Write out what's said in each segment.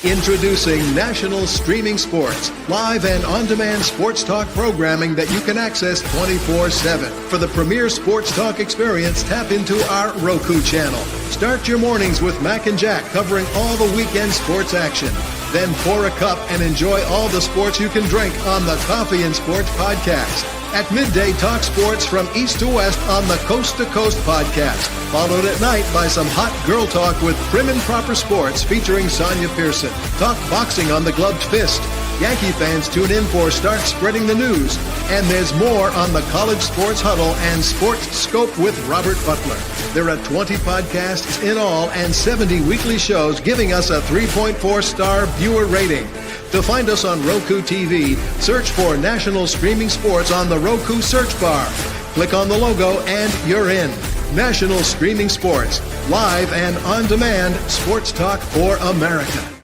Introducing National Streaming Sports, live and on-demand sports talk programming that you can access 24/7. For the premier sports talk experience, tap into our Roku channel. Start your mornings with Mac and Jack covering all the weekend sports action. Then pour a cup and enjoy all the sports you can drink on the Coffee and Sports podcast. At midday, talk sports from east to west on the Coast to Coast podcast. Followed at night by some hot girl talk with Prim and Proper Sports featuring Sonia Pearson. Talk boxing on the Gloved Fist. Yankee fans tune in for Start Spreading the News. And there's more on the College Sports Huddle and Sports Scope with Robert Butler. There are 20 podcasts in all and 70 weekly shows giving us a 3.4-star viewer rating. To find us on Roku TV, search for National Streaming Sports on the Roku search bar. Click on the logo and you're in. National Streaming Sports, live and on-demand sports talk for America.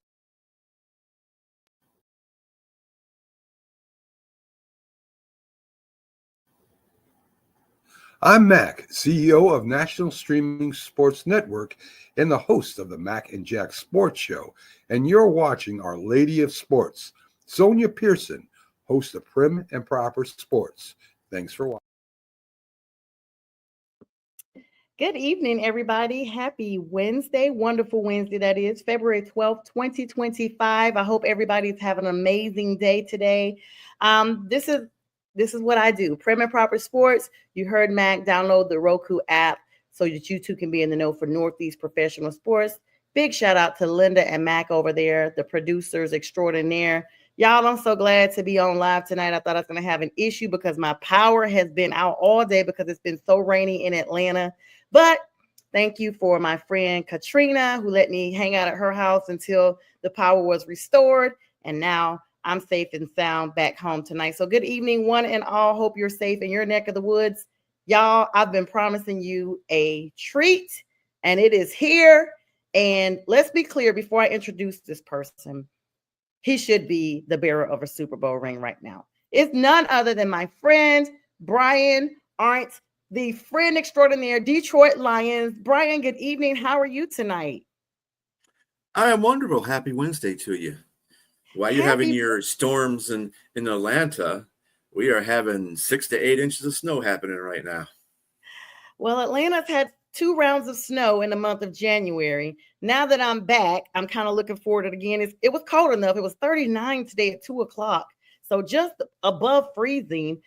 I'm Mac, CEO of National Streaming Sports Network and the host of the Mac and Jack Sports Show, and you're watching Our Lady of Sports, Sonia Pearson, host of Prim and Proper Sports. Thanks for watching. Good evening, everybody. Happy Wednesday. Wonderful Wednesday, that is, February 12th, 2025. I hope everybody's having an amazing day today. This is what I do. Prim and Proper Sports. You heard Mac. Download the Roku app so that you too can be in the know for Northeast professional sports. Big shout out to Linda and Mac over there, the producers extraordinaire. Y'all, I'm so glad to be on live tonight. I thought I was going to have an issue because my power has been out all day because it's been so rainy in Atlanta. But thank you for my friend Katrina, who let me hang out at her house until the power was restored. And now I'm safe and sound back home tonight. So good evening, one and all. Hope you're safe in your neck of the woods. Y'all, I've been promising you a treat, and it is here. And let's be clear before I introduce this person. He should be the bearer of a Super Bowl ring right now. It's none other than my friend, Brian Arndt, the friend extraordinaire, Detroit Lions. Brian, good evening. How are you tonight? I am wonderful. Happy Wednesday to you. While you're having your storms in Atlanta, we are having 6 to 8 inches of snow happening right now. Well, Atlanta's had 2 rounds of snow in the month of January. Now that I'm back, I'm kind of looking forward to it again. It was cold enough. It was 39 today at 2 o'clock. So just above freezing.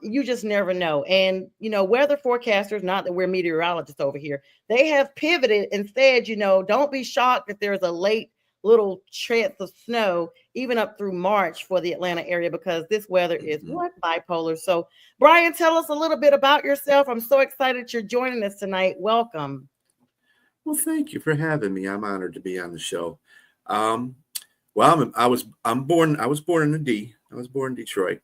You just never know. And, weather forecasters, not that we're meteorologists over here, they have pivoted and said, don't be shocked if there's a late little chance of snow, even up through March for the Atlanta area, because this weather is bipolar. So, Brian, tell us a little bit about yourself. I'm so excited you're joining us tonight. Welcome. Well, thank you for having me. I'm honored to be on the show. I was born in the D. I was born in Detroit.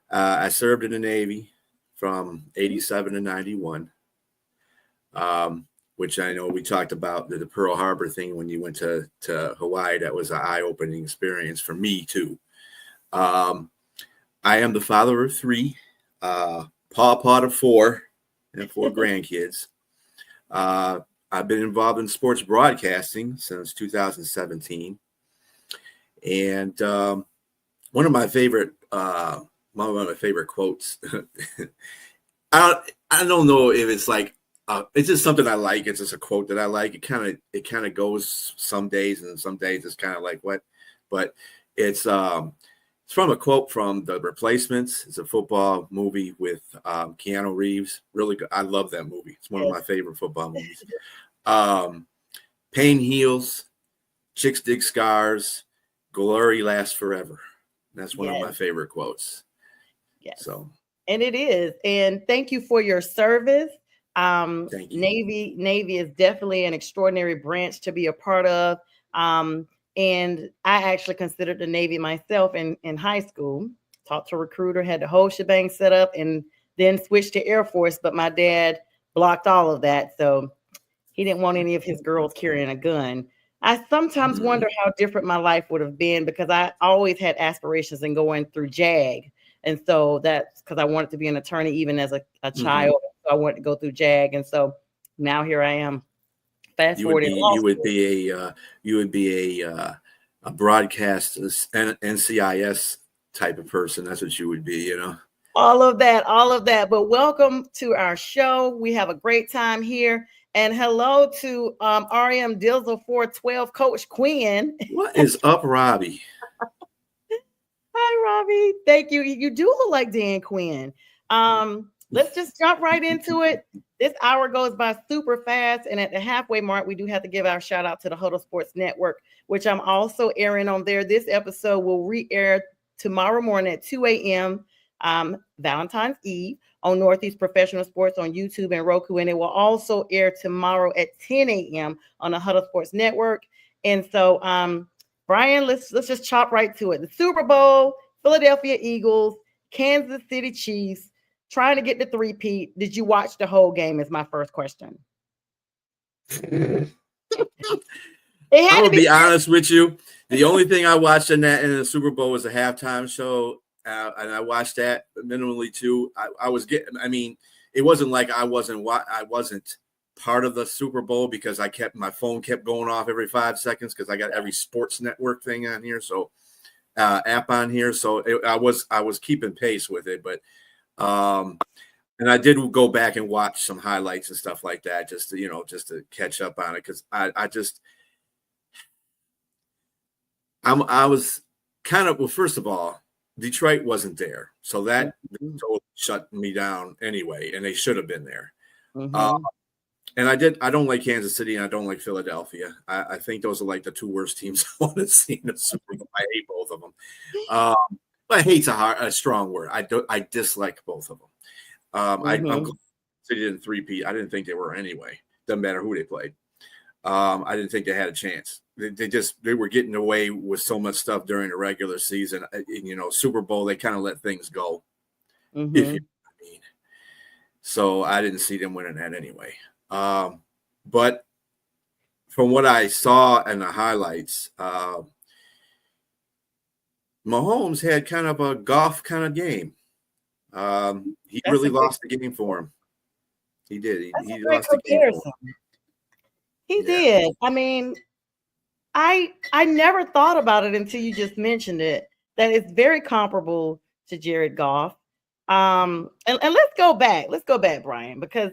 I served in the Navy from 87 to 91. Which I know we talked about the Pearl Harbor thing when you went to Hawaii. That was an eye-opening experience for me, too. I am the father of 3, pawpaw of 4, and 4 grandkids. I've been involved in sports broadcasting since 2017. And one of my favorite quotes, I don't know if it's like, it's just something I like. It's just a quote that I like. It kind of goes some days, and some days it's kind of like what, but it's from a quote from The Replacements. It's a football movie with Keanu Reeves. Really good. I love that movie. It's one of my favorite football movies. Pain heals, chicks dig scars, glory lasts forever. That's one of my favorite quotes. Yes. So, and it is. And thank you for your service. Thank you. Navy is definitely an extraordinary branch to be a part of. And I actually considered the Navy myself in high school. Talked to a recruiter, had the whole shebang set up, and then switched to Air Force. But my dad blocked all of that. So he didn't want any of his girls carrying a gun. I sometimes wonder how different my life would have been, because I always had aspirations in going through JAG. And so that's because I wanted to be an attorney even as a child. So I wanted to go through JAG. And so now here I am. Fast You would forward. be a broadcast NCIS type of person. That's what you would be, you know. All of that. But welcome to our show. We have a great time here. And hello to REM Dizzle 412 Coach Quinn. What is up, Robbie? Hi, Robbie. Thank you. You do look like Dan Quinn. Let's just jump right into it. This hour goes by super fast. And at the halfway mark, we do have to give our shout out to the Huddle Sports Network, which I'm also airing on there. This episode will re-air tomorrow morning at 2 a.m. Valentine's Eve on Northeast Professional Sports on YouTube and Roku. And it will also air tomorrow at 10 a.m. on the Huddle Sports Network. And so, Brian, let's just chop right to it. The Super Bowl, Philadelphia Eagles, Kansas City Chiefs, trying to get the three-peat. Did you watch the whole game is my first question. I'm going to be honest with you. The only thing I watched in the Super Bowl was a halftime show. And I watched that minimally too. It wasn't like I wasn't part of the Super Bowl because my phone kept going off every 5 seconds because I got every sports network thing on here. So app on here. So I was keeping pace with it, but and I did go back and watch some highlights and stuff like that just to catch up on it. Cause I was kind of, well, first of all, Detroit wasn't there. So that totally shut me down anyway. And they should have been there. Mm-hmm. And I don't like Kansas City and I don't like Philadelphia. I think those are like the two worst teams I want to see in the Super Bowl. I hate both of them. But hate's a strong word. I dislike both of them. I'm glad City didn't three-peat. I didn't think they were anyway. Doesn't matter who they played. I didn't think they had a chance. They were getting away with so much stuff during the regular season. Super Bowl, they kind of let things go. Mm-hmm. If you know what I mean. So I didn't see them winning that anyway. But from what I saw in the highlights, Mahomes had kind of a golf kind of game. He really lost the game for him. He did. He lost the game for him. He did. I mean, I never thought about it until you just mentioned it, that it's very comparable to Jared Goff. And let's go back. Let's go back, Brian, because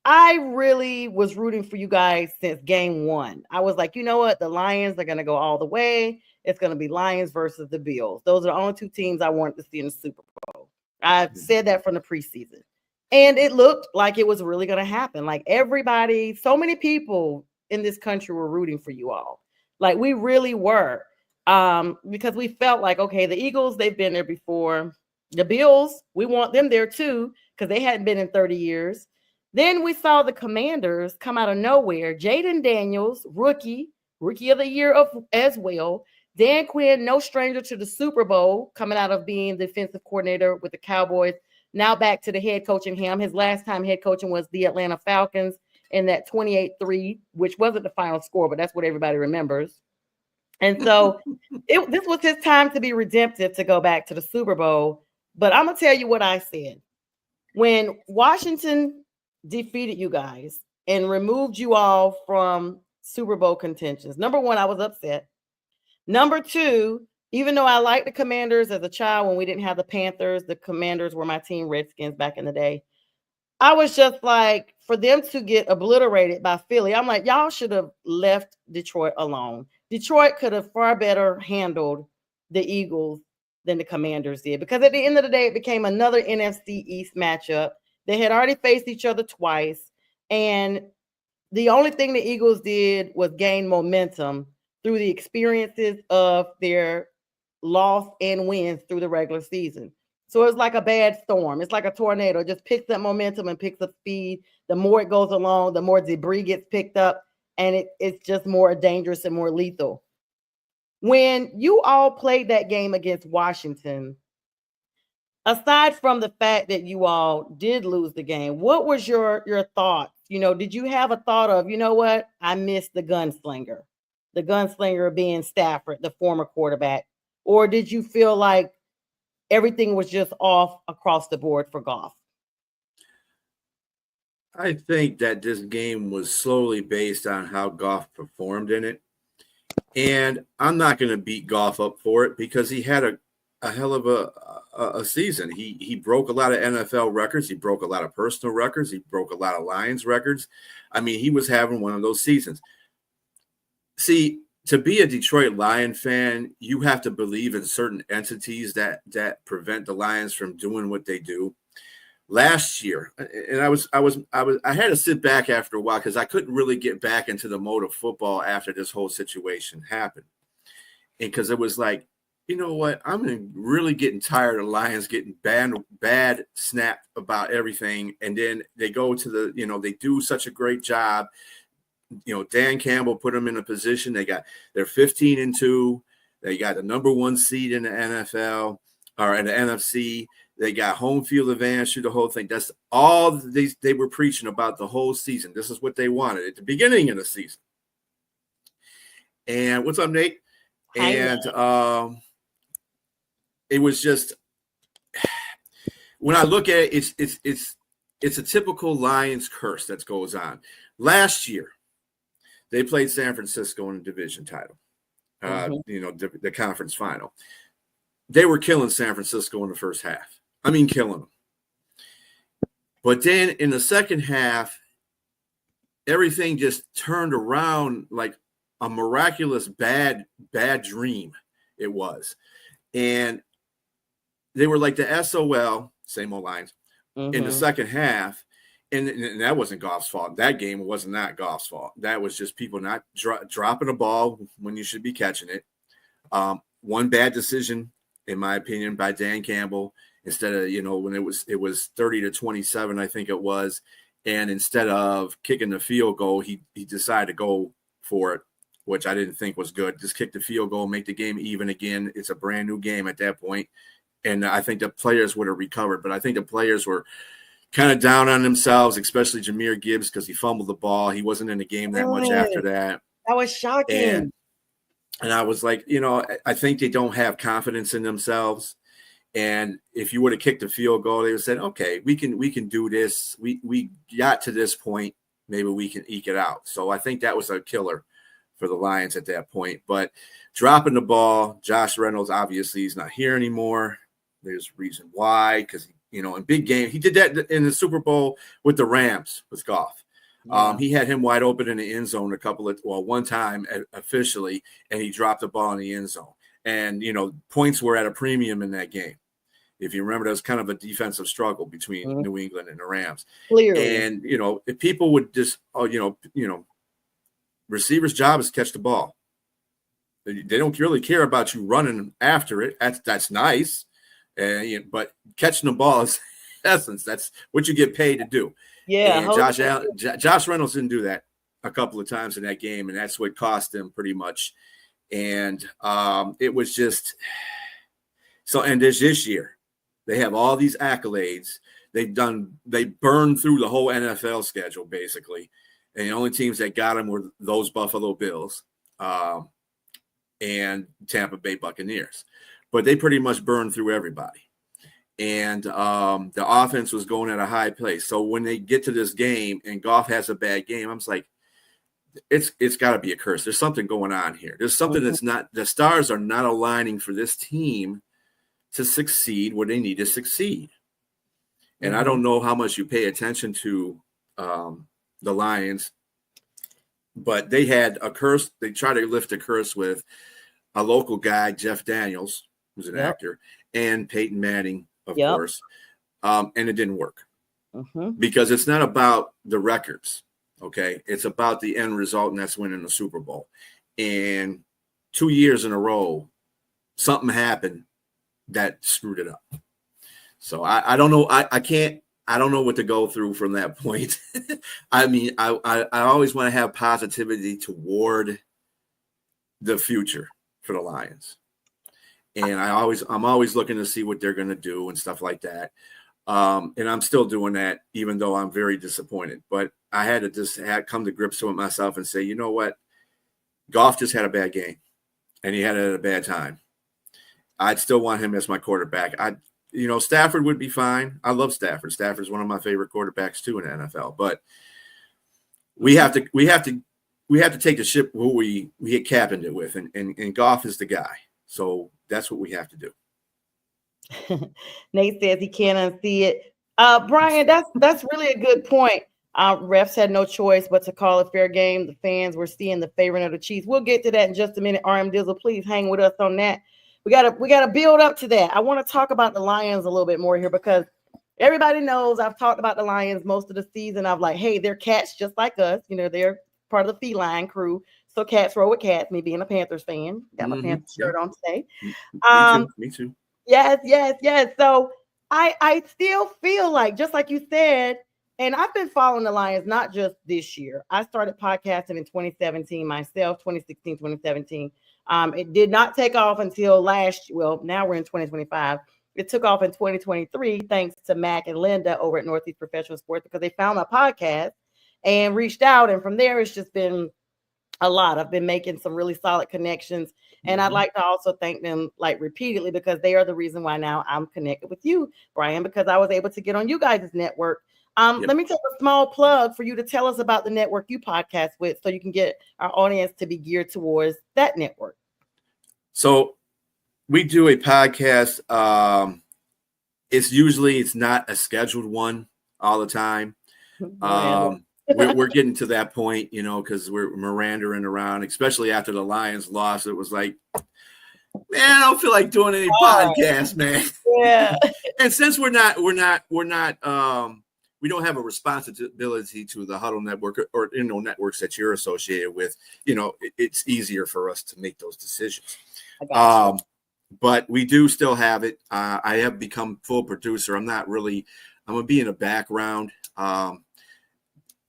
I really was rooting for you guys since game one. I was like, you know what? The Lions are going to go all the way. It's going to be Lions versus the Bills. Those are the only two teams I wanted to see in the Super Bowl. I said that from the preseason. And it looked like it was really going to happen. Like everybody, so many people in this country were rooting for you all. Like we really were. Because we felt like, okay, the Eagles, they've been there before. The Bills, we want them there too, because they hadn't been in 30 years. Then we saw the Commanders come out of nowhere. Jaden Daniels, rookie of the year as well. Dan Quinn, no stranger to the Super Bowl, coming out of being the defensive coordinator with the Cowboys. Now back to the head coaching him. His last time head coaching was the Atlanta Falcons in that 28-3, which wasn't the final score, but that's what everybody remembers. And so this was his time to be redemptive, to go back to the Super Bowl. But I'm going to tell you what I said. When Washington defeated you guys and removed you all from Super Bowl contentions, number one, I was upset. Number two, even though I liked the Commanders as a child when we didn't have the Panthers, the Commanders were my team, Redskins, back in the day. I was just like, for them to get obliterated by Philly, I'm like, y'all should have left Detroit alone. Detroit could have far better handled the Eagles than the Commanders did, because at the end of the day, it became another NFC East matchup. They had already faced each other twice, and the only thing the Eagles did was gain momentum through the experiences of their loss and wins through the regular season. So it's like a bad storm. It's like a tornado. It just picks up momentum and picks up speed. The more it goes along, the more debris gets picked up, and it's just more dangerous and more lethal. When you all played that game against Washington, aside from the fact that you all did lose the game, what was your thoughts? Did you have a thought of, you know what? I missed the gunslinger being Stafford, the former quarterback, or did you feel like everything was just off across the board for Goff? I think that this game was slowly based on how Goff performed in it. And I'm not going to beat Goff up for it because he had a hell of a season. He broke a lot of NFL records. He broke a lot of personal records. He broke a lot of Lions records. I mean, he was having one of those seasons. See, to be a Detroit Lion fan, you have to believe in certain entities that prevent the Lions from doing what they do. Last year, and I had to sit back after a while because I couldn't really get back into the mode of football after this whole situation happened. And because it was like, you know what, I'm really getting tired of Lions getting bad snap about everything. And then they go to they do such a great job. Dan Campbell put them in a position. They're 15-2. They got the number 1 seed in the NFL or in the NFC. They got home field advantage through the whole thing. That's all they were preaching about the whole season. This is what they wanted at the beginning of the season. And what's up, Nate? Hi, and it was just, when I look at it, it's a typical Lions curse that goes on. Last year, they played San Francisco in the division title, the conference final. They were killing San Francisco in the first half. I mean, killing them. But then in the second half, everything just turned around like a miraculous bad dream it was. And they were like the SOL, same old lines, in the second half. And that wasn't Goff's fault. That game was not Goff's fault. That was just people not dropping the ball when you should be catching it. One bad decision, in my opinion, by Dan Campbell. Instead of, when it was 30-27, I think it was. And instead of kicking the field goal, he decided to go for it, which I didn't think was good. Just kick the field goal, make the game even again. It's a brand new game at that point. And I think the players would have recovered. But I think the players were kind of down on themselves, especially Jahmyr Gibbs, because he fumbled the ball. He wasn't in the game that much after that. That was shocking. And I was like, I think they don't have confidence in themselves. And if you would have kicked the field goal, they would have said, okay, we can do this. We got to this point. Maybe we can eke it out. So I think that was a killer for the Lions at that point. But dropping the ball, Josh Reynolds, obviously he's not here anymore. There's a reason why, because, in big game, he did that in the Super Bowl with the Rams with Goff. Yeah. He had him wide open in the end zone one time officially, and he dropped the ball in the end zone. And, points were at a premium in that game. If you remember, there was kind of a defensive struggle between New England and the Rams. Clearly. And, if people would just, receiver's job is to catch the ball. They don't really care about you running after it. That's nice. But catching the ball is essence. That's what you get paid to do. Yeah. And Josh Reynolds didn't do that a couple of times in that game, and that's what cost them pretty much. And it was just so. And this year, they have all these accolades. They burned through the whole NFL schedule basically, and the only teams that got them were those Buffalo Bills and Tampa Bay Buccaneers. But they pretty much burned through everybody. And the offense was going at a high pace. So when they get to this game and Goff has a bad game, I'm just like, it's got to be a curse. There's something going on here. There's something that's not – the stars are not aligning for this team to succeed where they need to succeed. And I don't know how much you pay attention to the Lions, but they had a curse. They tried to lift a curse with a local guy, Jeff Daniels, who's an actor, and Peyton Manning, of course. And it didn't work because it's not about the records. Okay. It's about the end result, and that's winning the Super Bowl. And 2 years in a row, something happened that screwed it up. So I don't know. I don't know what to go through from that point. I mean, I always want to have positivity toward the future for the Lions. And I'm always looking to see what they're going to do and stuff like that. And I'm still doing that, even though I'm very disappointed. But I had to just come to grips with myself and say, you know what? Goff just had a bad game, and he had it at a bad time. I'd still want him as my quarterback. Stafford would be fine. I love Stafford. Stafford's one of my favorite quarterbacks too in the NFL. But we have to take the ship who we get captained it with, and Goff is the guy. So that's what we have to do. Nate says he can't unsee it. Brian, that's really a good point. Refs had no choice but to call a fair game. The fans were seeing the favorite of the Chiefs. We'll get to that in just a minute. RM Dizzle, please hang with us on that. We gotta build up to that. I want to talk about the Lions a little bit more here because everybody knows I've talked about the Lions most of the season. I'm like, hey, they're cats just like us. They're part of the feline crew. So cats roll with cats. Me being a Panthers fan, got my Panthers shirt on today. Me too. Yes. So I still feel like, just like you said, and I've been following the Lions not just this year. I started podcasting in 2017 myself, 2016, 2017. It did not take off until last year. Well, now we're in 2025. It took off in 2023 thanks to Mac and Linda over at Northeast Professional Sports because they found my podcast and reached out. And from there, it's just been a lot. I've been making some really solid connections. And I'd like to also thank them repeatedly because they are the reason why now I'm connected with you, Brian, because I was able to get on you guys' network. Let me take a small plug for you to tell us about the network you podcast with so you can get our audience to be geared towards that network. So we do a podcast. It's not a scheduled one all the time. We're getting to that point, because we're Mirandering around, especially after the Lions loss. It was like, man, I don't feel like doing any podcasts, man. Yeah. And since we don't have a responsibility to the Huddle Network or networks that you're associated with, it's easier for us to make those decisions. But we do still have it. I have become full producer. I'm going to be in the background.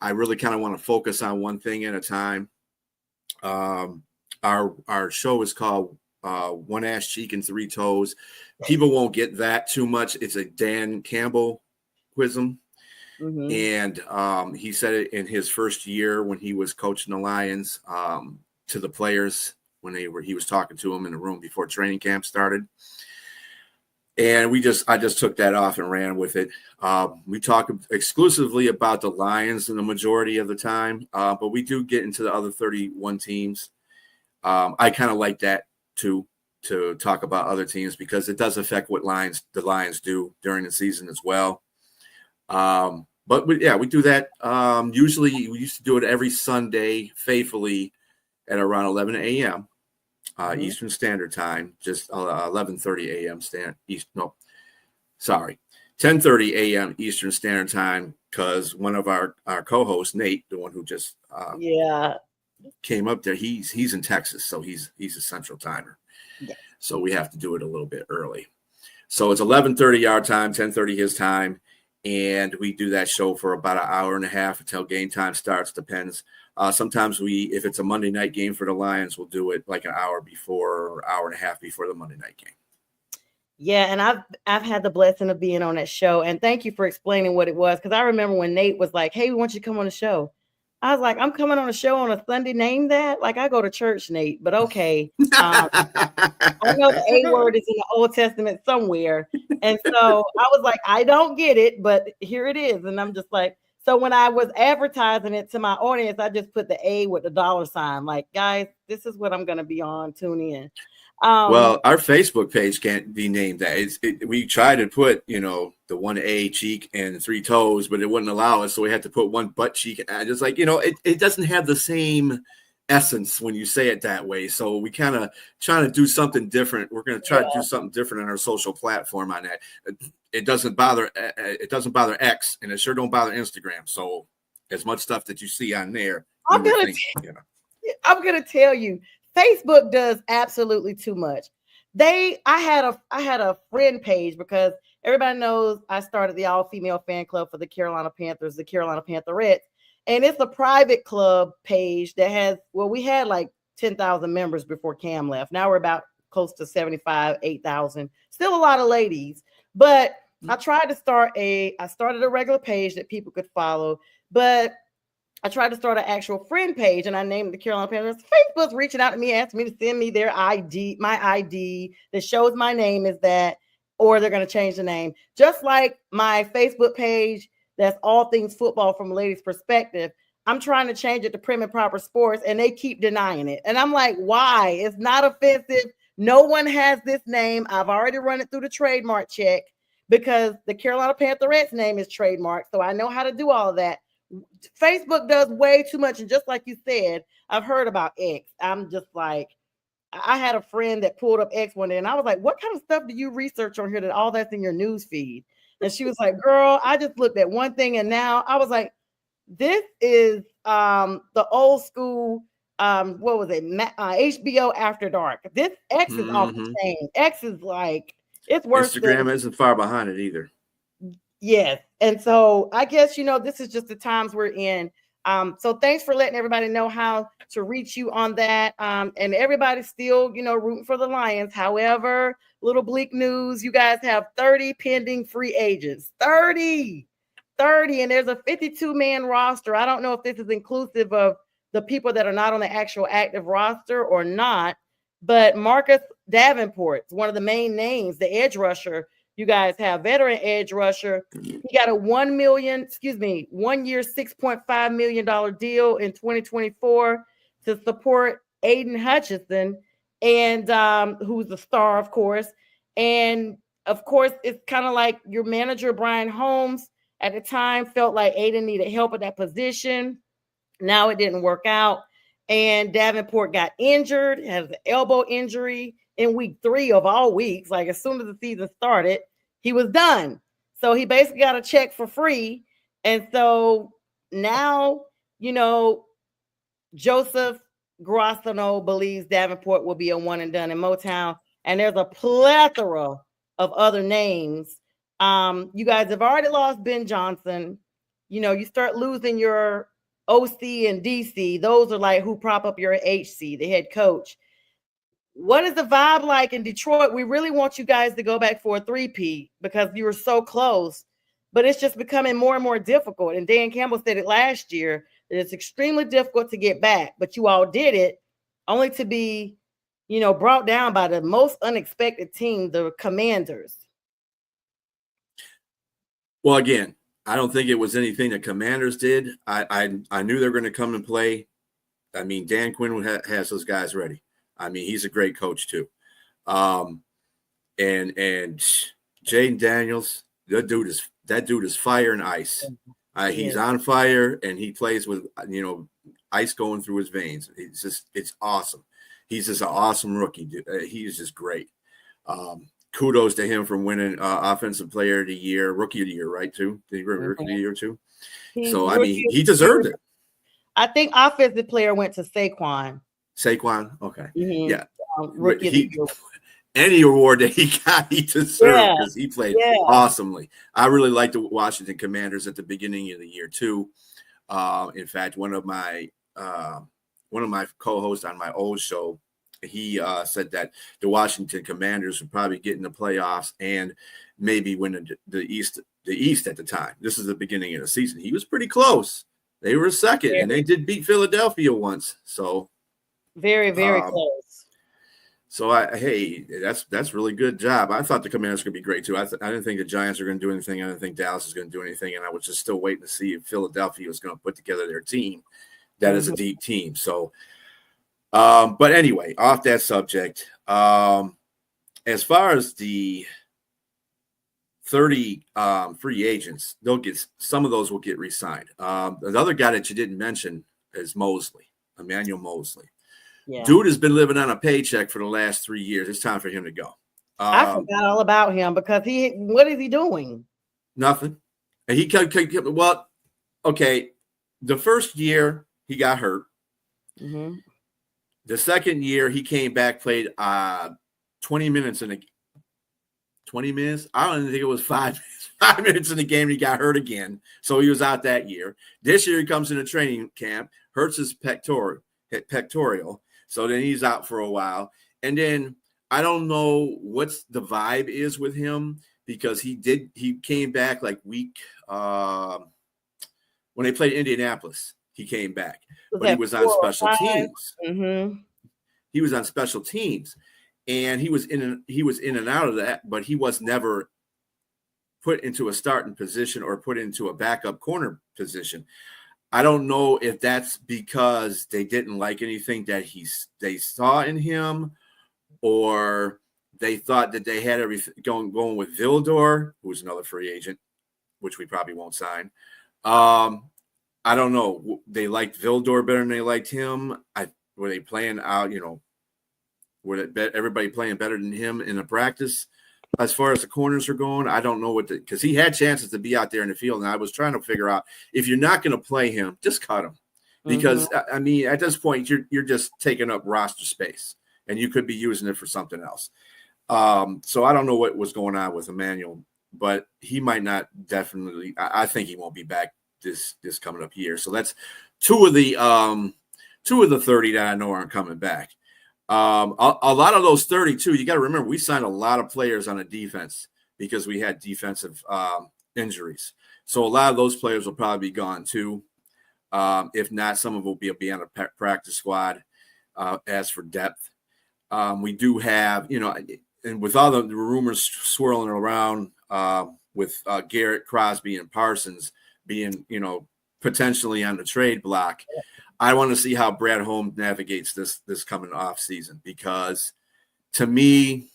I really kind of want to focus on one thing at a time. Our show is called One Ass Cheek and Three Toes. People won't get that too much. It's a Dan Campbell quizm. And he said it in his first year when he was coaching the Lions to the players when he was talking to them in the room before training camp started. And I just took that off and ran with it. We talk exclusively about the Lions in the majority of the time, but we do get into the other 31 teams. I kind of like that too, to talk about other teams because it does affect what the Lions do during the season as well. But we do that. Usually we used to do it every Sunday faithfully at around 11 a.m. Eastern Standard Time, just 11:30 a.m. 10:30 a.m. Eastern Standard Time, because one of our co-hosts, Nate, the one who just came up there, he's in Texas, so he's a Central Timer. Yeah. So we have to do it a little bit early. So it's 11:30 our time, 10:30 his time, and we do that show for about an hour and a half until game time starts. Depends. Sometimes if it's a Monday night game for the Lions, we'll do it like an hour before or hour and a half before the Monday night game. Yeah, and I've had the blessing of being on that show, and thank you for explaining what it was, because I remember when Nate was like, "Hey, we want you to come on the show." I was like, "I'm coming on a show on a Sunday. Name that? Like, I go to church, Nate, but okay." I know the A word is in the Old Testament somewhere, and so I was like, "I don't get it, but here it is," and I'm just like. So when I was advertising it to my audience, I just put the A with the $sign. Like, guys, this is what I'm going to be on. Tune in. Well, our Facebook page can't be named that. We tried to put, the one A cheek and three toes, but it wouldn't allow us. So we had to put one butt cheek. And just like, it doesn't have the same essence when you say it that way. So we kind of trying to do something different. We're going to try to do something different on our social platform on that. It doesn't bother X, and it sure don't bother Instagram. So as much stuff that you see on there, I'm gonna tell you, Facebook does absolutely too much. I had a friend page because everybody knows I started the all-female fan club for the Carolina Panthers, the Carolina Pantherettes, and it's a private club page that we had like 10,000 members before Cam left. Now we're about close to 8,000. Still a lot of ladies. But I started a regular page that people could follow, but I tried to start an actual friend page, and I named it the Carolina Panthers. Facebook's reaching out to me, asking me to send me their ID, my ID that shows my name is that. or they're going to change the name. Just like my Facebook page, that's all things football from a lady's perspective. I'm trying to change it to Prim and Proper Sports, and they keep denying it. And I'm like, why? It's not offensive. No one has this name. I've already run it through the trademark check because the Carolina Pantherettes name is trademarked. So I know how to do all of that. Facebook does way too much. And just like you said, I've heard about X. I'm just like, I had a friend that pulled up X one day, and I was like, what kind of stuff do you research on here that all that's in your news feed? And she was like, girl, I just looked at one thing, and now I was like, this is the old school, what was it? HBO After Dark. This X is off the chain. X is like, it's worse. Instagram isn't far behind it either. Yes. And so I guess, this is just the times we're in. So thanks for letting everybody know how to reach you on that. And everybody's still, rooting for the Lions. However, little bleak news, you guys have 30 pending free agents. 30, and there's a 52-man roster. I don't know if this is inclusive of the people that are not on the actual active roster or not, but Marcus Davenport's one of the main names, the edge rusher. You guys have veteran edge rusher. He got a 1 year, $6.5 million deal in 2024 to support Aiden Hutchinson, and who's the star, of course. And of course, it's kind of like your manager, Brian Holmes, at the time felt like Aiden needed help at that position. Now it didn't work out. And Davenport got injured, has an elbow injury in week 3 of all weeks. Like as soon as the season started, he was done. So he basically got a check for free. And so now, Joseph Grassano believes Davenport will be a one and done in Motown. And there's a plethora of other names. You guys have already lost Ben Johnson. You start losing your OC and DC. Those are like who prop up your HC, the head coach. What is the vibe like in Detroit? We really want you guys to go back for a 3-peat because you were so close, but it's just becoming more and more difficult. And Dan Campbell said it last year that it's extremely difficult to get back, but you all did it only to be, brought down by the most unexpected team, the Commanders. Well, again, I don't think it was anything the Commanders did. I knew they were going to come and play. I mean, Dan Quinn has those guys ready. I mean, he's a great coach too. And Jaden Daniels, that dude is fire and ice. He's on fire, and he plays with ice going through his veins. It's awesome. He's just an awesome rookie. He's just great. Kudos to him for winning Offensive Player of the Year, Rookie of the Year, right? Too. Did he win Rookie of the Year too? So I mean, he deserved it. I think Offensive Player went to Saquon. Okay. Mm-hmm. Yeah. Any award that he got, he deserved because he played awesomely. I really liked the Washington Commanders at the beginning of the year too. In fact, one of my co-hosts on my old show, he said that the Washington Commanders would probably get in the playoffs and maybe win the East at the time. This is the beginning of the season. He was pretty close. They were second, and they did beat Philadelphia once. So very, very close. So that's really good job. I thought the Commanders could be great too. I didn't think the Giants were going to do anything. I didn't think Dallas was going to do anything, and I was just still waiting to see if Philadelphia was going to put together their team. That is a deep team. So, but anyway, off that subject. As far as the 30 free agents, some of those will get re-signed. The other guy that you didn't mention is Emmanuel Mosley. Yeah. Dude has been living on a paycheck for the last 3 years. It's time for him to go. I forgot all about him because what is he doing? Nothing. And he okay. The first year he got hurt. Mm-hmm. The second year he came back, played 20 minutes in a 20 minutes. I don't even think it was 5 minutes. 5 minutes in the game, and he got hurt again. So he was out that year. This year he comes into training camp, hurts his pectoral. So then he's out for a while. And then I don't know what the vibe is with him because he came back like week when they played Indianapolis. He came back, but he was on special teams. Mm-hmm. He was on special teams. and he was in and out of that, but he was never put into a starting position or put into a backup corner position. I don't know if that's because they didn't like anything that they saw in him, or they thought that they had everything going with Vildor, who's another free agent, which we probably won't sign. I don't know. They liked Vildor better than they liked him. Were they playing out, everybody playing better than him in the practice? As far as the corners are going, I don't know because he had chances to be out there in the field, and I was trying to figure out, if you're not going to play him, just cut him, because I mean, at this point, you're just taking up roster space, and you could be using it for something else. So I don't know what was going on with Emmanuel, but he might not definitely. I think he won't be back this coming up year. So that's two of the 30 that I know aren't coming back. A lot of those 32, you got to remember, we signed a lot of players on a defense because we had defensive injuries. So a lot of those players will probably be gone too. If not, some of them will be on a practice squad. As for depth, we do have, and with all the rumors swirling around with Garrett, Crosby, and Parsons being, potentially on the trade block, I want to see how Brad Holmes navigates this coming off season, because to me,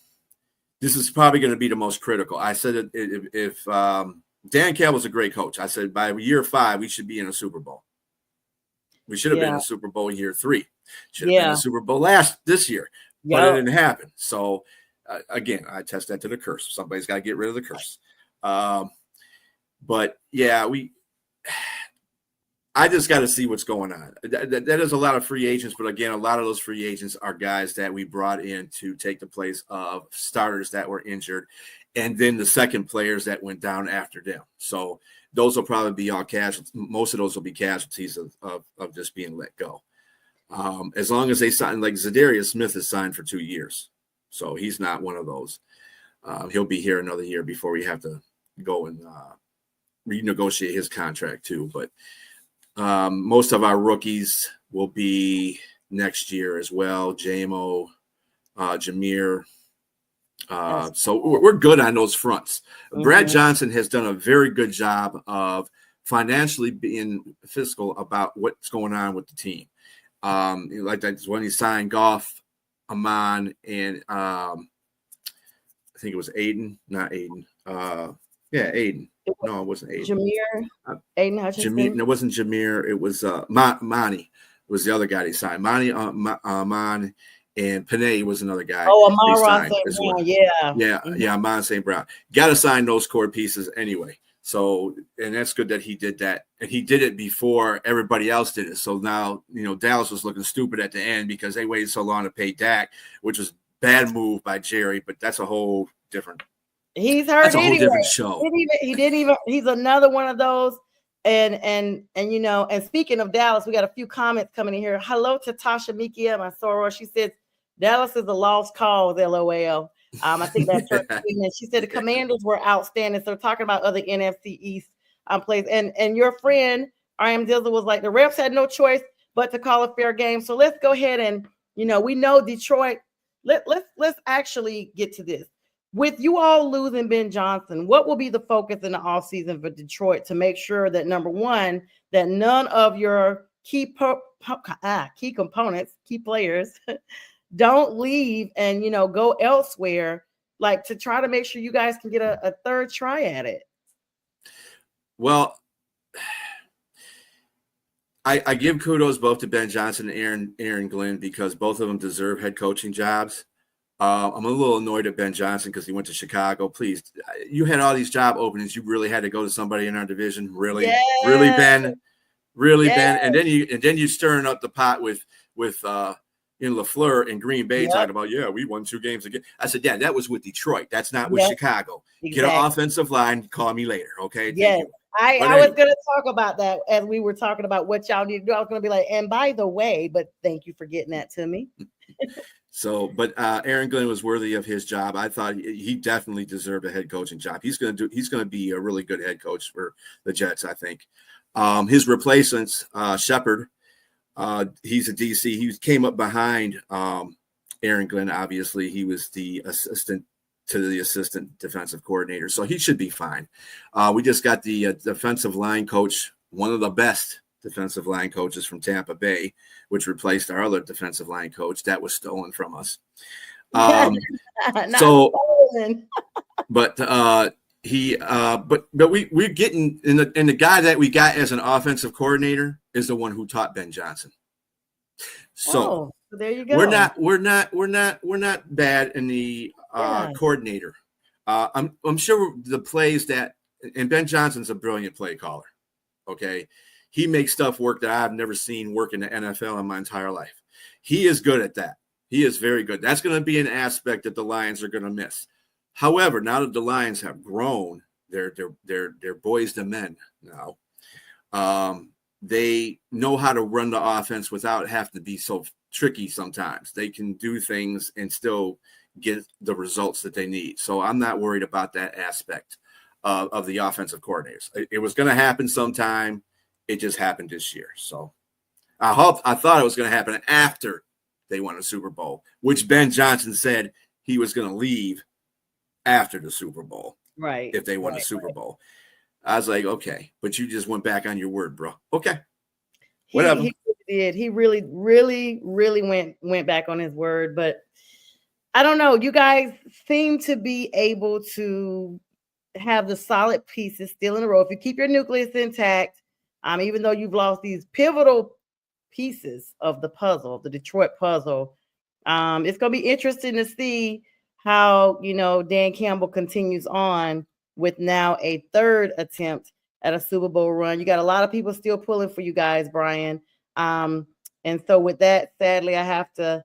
this is probably going to be the most critical. I said if Dan Campbell's a great coach, I said by year 5 we should be in a Super Bowl. We should have been in a Super Bowl year 3. Should have been in a Super Bowl this year, but it didn't happen. So again, I test that to the curse. Somebody's got to get rid of the curse. But yeah, I just got to see what's going on. That is a lot of free agents, but again, a lot of those free agents are guys that we brought in to take the place of starters that were injured, and then the second players that went down after them. So those will probably be all casualties. Most of those will be casualties of just being let go. As long as they sign, like Zadarius Smith is signed for 2 years, so he's not one of those. He'll be here another year before we have to go and renegotiate his contract too. But most of our rookies will be next year as well. JMO, Jameer. So we're good on those fronts. Brad Johnson has done a very good job of financially being fiscal about what's going on with the team. Like that's when he signed Goff, Amon, and I think it was Aiden, not Aiden. Aiden. No, it wasn't Aiden. Jameer, Aiden Hutchinson. It wasn't Jameer. It was Monty was the other guy they signed. Monty, Amon, and Panay was another guy. Oh, Amon St. Brown, yeah, Amon St. Brown. Got to sign those core pieces anyway. So, and that's good that he did that, and he did it before everybody else did it. So now, Dallas was looking stupid at the end because they waited so long to pay Dak, which was a bad move by Jerry. But that's a whole different. He's hurt. That's a whole different show. He didn't even. He's another one of those. And speaking of Dallas, we got a few comments coming in here. Hello to Tasha Mikia, my soror. She said Dallas is a lost cause. LOL. I think that's her statement. She said the Commanders were outstanding. So talking about other NFC East plays, and your friend R.M. Dizzle was like, the refs had no choice but to call a fair game. So let's go ahead and we know Detroit. Let's actually get to this. With you all losing Ben Johnson, what will be the focus in the offseason for Detroit to make sure that, number one, that none of your key components, key players, don't leave and, go elsewhere, like to try to make sure you guys can get a third try at it? Well, I give kudos both to Ben Johnson and Aaron Glenn because both of them deserve head coaching jobs. I'm a little annoyed at Ben Johnson because he went to Chicago. Please, you had all these job openings. You really had to go to somebody in our division. Really, really, Ben, really, Ben. And then you stirring up the pot with in LaFleur and Green Bay talking about, we won 2 games again. I said, that was with Detroit. That's not with Chicago. Exactly. Get an offensive line. Call me later, okay? Yes. I was going to talk about that as we were talking about what y'all need to do. I was going to be like, and by the way, but thank you for getting that to me. So, but Aaron Glenn was worthy of his job. I thought he definitely deserved a head coaching job. He's going to be a really good head coach for the Jets, I think. His replacements, Shepard, he's a DC. He came up behind Aaron Glenn, obviously, he was the assistant to the assistant defensive coordinator, so he should be fine. We just got the defensive line coach, one of the best defensive line coaches from Tampa Bay, which replaced our other defensive line coach that was stolen from us. So, but we're getting in the guy that we got as an offensive coordinator is the one who taught Ben Johnson. So there you go. We're not bad in the coordinator. I'm sure the plays that, and Ben Johnson's a brilliant play caller. Okay. He makes stuff work that I've never seen work in the NFL in my entire life. He is good at that. He is very good. That's going to be an aspect that the Lions are going to miss. However, now that the Lions have grown, they're boys to men now. They know how to run the offense without having to be so tricky sometimes. They can do things and still get the results that they need. So I'm not worried about that aspect of the offensive coordinators. It was going to happen sometime. It just happened this year. So I thought it was going to happen after they won a Super Bowl, which Ben Johnson said he was going to leave after the Super Bowl. Right. If they won a Super Bowl. I was like, okay, but you just went back on your word, bro. Okay. Whatever. He did. He really, really, really went back on his word. But I don't know. You guys seem to be able to have the solid pieces still in a row. If you keep your nucleus intact, even though you've lost these pivotal pieces of the puzzle, the Detroit puzzle, it's going to be interesting to see how, Dan Campbell continues on with now a third attempt at a Super Bowl run. You got a lot of people still pulling for you guys, Brian. And so with that, sadly, I have to,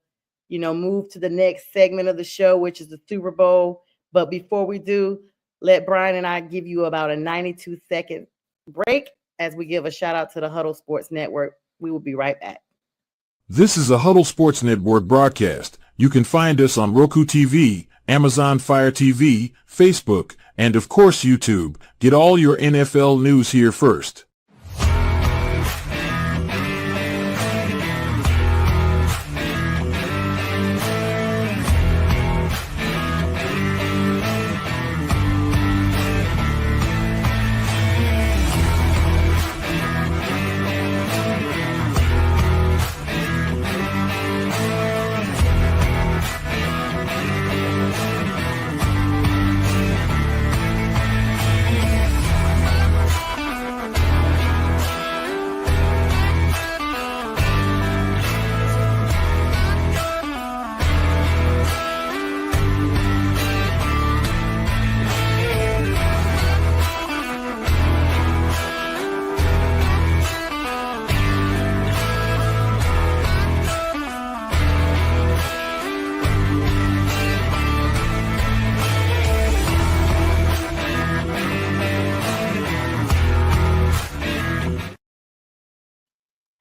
move to the next segment of the show, which is the Super Bowl. But before we do, let Brian and I give you about a 92-second break as we give a shout out to the Huddle Sports Network. We will be right back. This is a Huddle Sports Network broadcast. You can find us on Roku TV, Amazon Fire TV, Facebook, and of course YouTube. Get all your NFL news here first.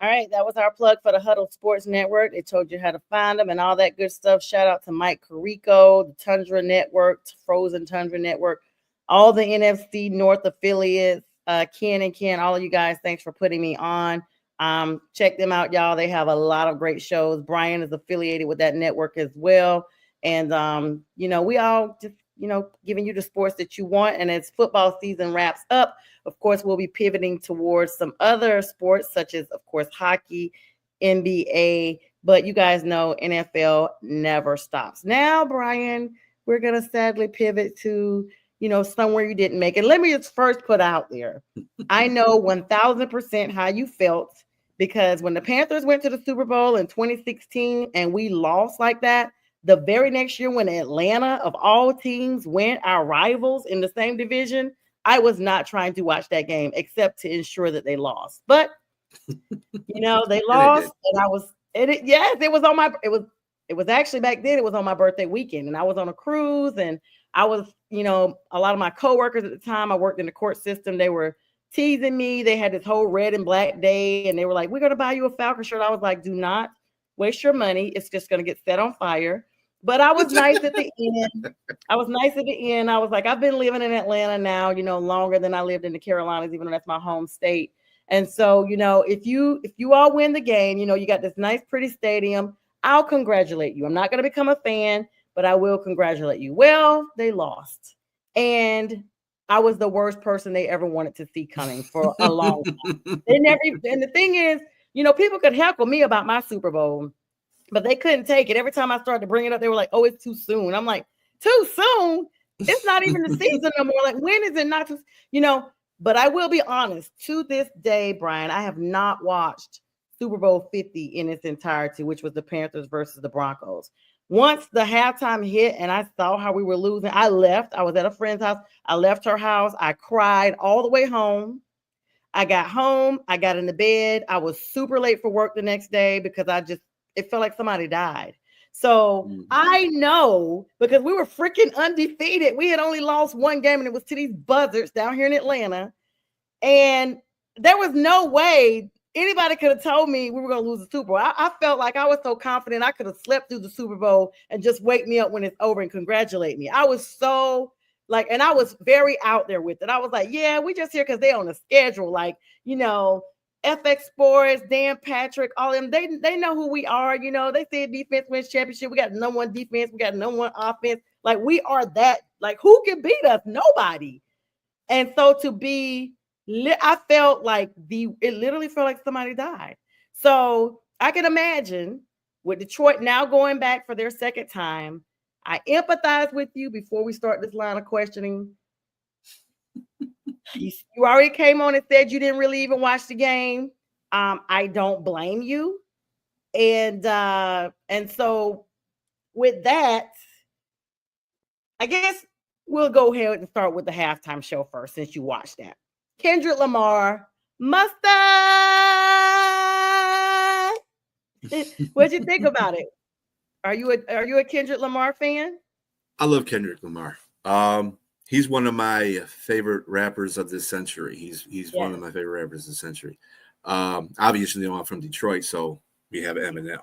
All right, that was our plug for the Huddle Sports Network. They told you how to find them and all that good stuff. Shout out to Mike Carico, the Tundra Network, Frozen Tundra Network, all the NFC North affiliates, Ken and Ken, all of you guys, thanks for putting me on. Check them out, y'all. They have a lot of great shows. Brian is affiliated with that network as well. And, we all just, giving you the sports that you want. And as football season wraps up, of course, we'll be pivoting towards some other sports, such as, of course, hockey, NBA. But you guys know NFL never stops. Now, Brian, we're going to sadly pivot to, somewhere you didn't make it. Let me just first put out there. I know 1,000% how you felt, because when the Panthers went to the Super Bowl in 2016 and we lost like that, the very next year when Atlanta, of all teams, went, our rivals in the same division, I was not trying to watch that game except to ensure that they lost. But, they lost, and it was on my, it was actually back then, it was on my birthday weekend, and I was on a cruise, and I was, a lot of my coworkers at the time, I worked in the court system, they were teasing me. They had this whole red and black day, and they were like, we're going to buy you a Falcon shirt. I was like, do not waste your money. It's just going to get set on fire. But I was nice at the end. I was like, I've been living in Atlanta now, longer than I lived in the Carolinas, even though that's my home state. And so, if you all win the game, you got this nice, pretty stadium. I'll congratulate you. I'm not going to become a fan, but I will congratulate you. Well, they lost. And I was the worst person they ever wanted to see coming for a long time. They never, and the thing is, people could heckle me about my Super Bowl, but they couldn't take it. Every time I started to bring it up, they were like, oh, it's too soon. I'm like, too soon? It's not even the season no more. Like, when is it not too, but I will be honest, to this day, Brian, I have not watched Super Bowl 50 in its entirety, which was the Panthers versus the Broncos. Once the halftime hit and I saw how we were losing, I left. I was at a friend's house. I left her house. I cried all the way home. I got home. I got into bed. I was super late for work the next day because it felt like somebody died. So I know, because we were freaking undefeated. We had only lost one game, and it was to these buzzards down here in Atlanta. And there was no way anybody could have told me we were going to lose the Super Bowl. I felt like I was so confident I could have slept through the Super Bowl and just wake me up when it's over and congratulate me. I was so and I was very out there with it. I was like, yeah, we just here because they're on the schedule. FX Sports, Dan Patrick, all of them, they know who we are. They say defense wins championship. We got no one defense. We got no one offense. Like, we are that. Like, who can beat us? Nobody. And so I felt like it literally felt like somebody died. So I can imagine with Detroit now going back for their second time. I empathize with you before we start this line of questioning. You already came on and said you didn't really even watch the game. I don't blame you. And so with that, I guess we'll go ahead and start with the halftime show first, since you watched that. Kendrick Lamar, Mustard. What'd you think about it? Are you a Kendrick Lamar fan? I love Kendrick Lamar. He's one of my favorite rappers of this century. He's one of my favorite rappers of the century. Obviously, I'm from Detroit, so we have Eminem,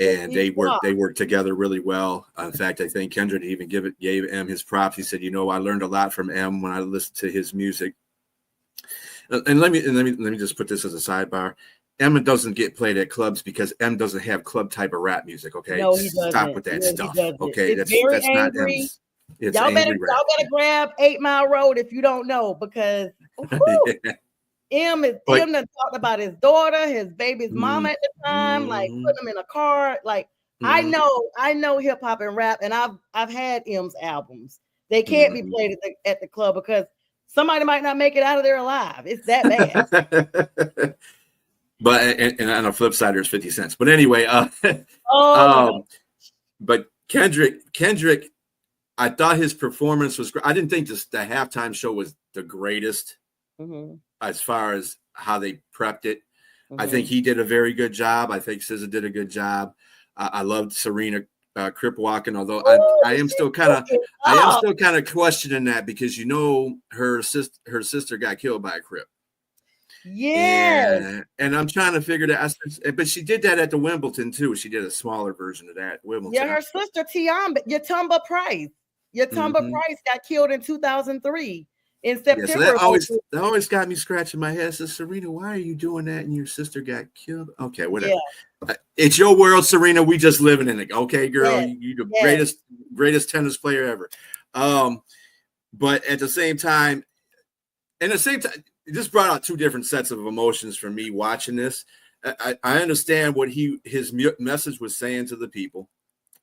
and they work together really well. In fact, I think Kendrick even gave M his props. He said, I learned a lot from M when I listened to his music. And let me just put this as a sidebar. M doesn't get played at clubs because M doesn't have club type of rap music. Okay, no, he doesn't. Stop with that stuff. Okay, that's not M's. It's y'all better grab 8 Mile Road if you don't know, because M done talked about his daughter, his baby's mama at the time, like putting them in a car. Like, I know hip hop and rap, and I've had M's albums. They can't be played at the club because somebody might not make it out of there alive. It's that bad. But and on the flip side, there's 50 cents. But anyway, but Kendrick, I thought his performance was great. I didn't think the halftime show was the greatest as far as how they prepped it. I think he did a very good job. I think SZA did a good job. I loved Serena crip walking, although I am still kind of questioning that, because her sister got killed by a crip. Yes. And I'm trying to figure that out. But she did that at the Wimbledon too. She did a smaller version of that. Wimbledon. Yeah, her sister Yatumba Price. Price got killed in 2003 in September. Yeah, so that always got me scratching my head. So, Serena, why are you doing that? And your sister got killed. Okay, whatever. Yeah. It's your world, Serena. We just living in it. Okay, girl. Yes. You're the greatest tennis player ever. But at the same time, this brought out two different sets of emotions for me watching this. I understand what his message was saying to the people.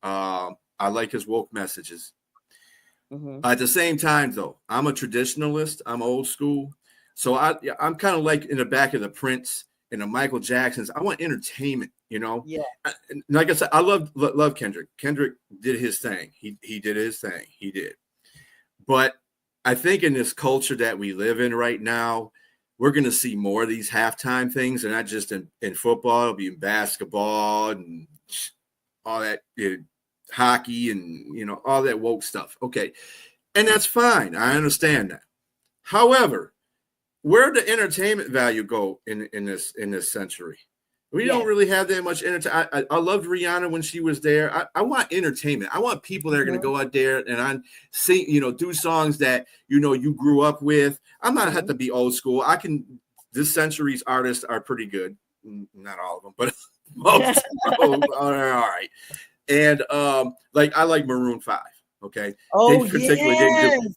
I like his woke messages. At the same time, though, I'm a traditionalist. I'm old school. So I'm kind of like in the back of the Prince and the Michael Jacksons. I want entertainment, Yeah. Like I said, I love Kendrick. Kendrick did his thing. He did his thing. He did. But I think in this culture that we live in right now, we're going to see more of these halftime things, and not just in football. It'll be in basketball and all that, hockey and, all that woke stuff. Okay. And that's fine. I understand that. However, where'd the entertainment value go in this century? We don't really have that much entertainment. I loved Rihanna when she was there. I want entertainment. I want people that are going to go out there and sing, do songs that, you grew up with. I'm not have to be old school. This century's artists are pretty good. Not all of them, but Most. Oh, all right. And like I like Maroon 5. Okay. Oh, They particularly didn't yes. do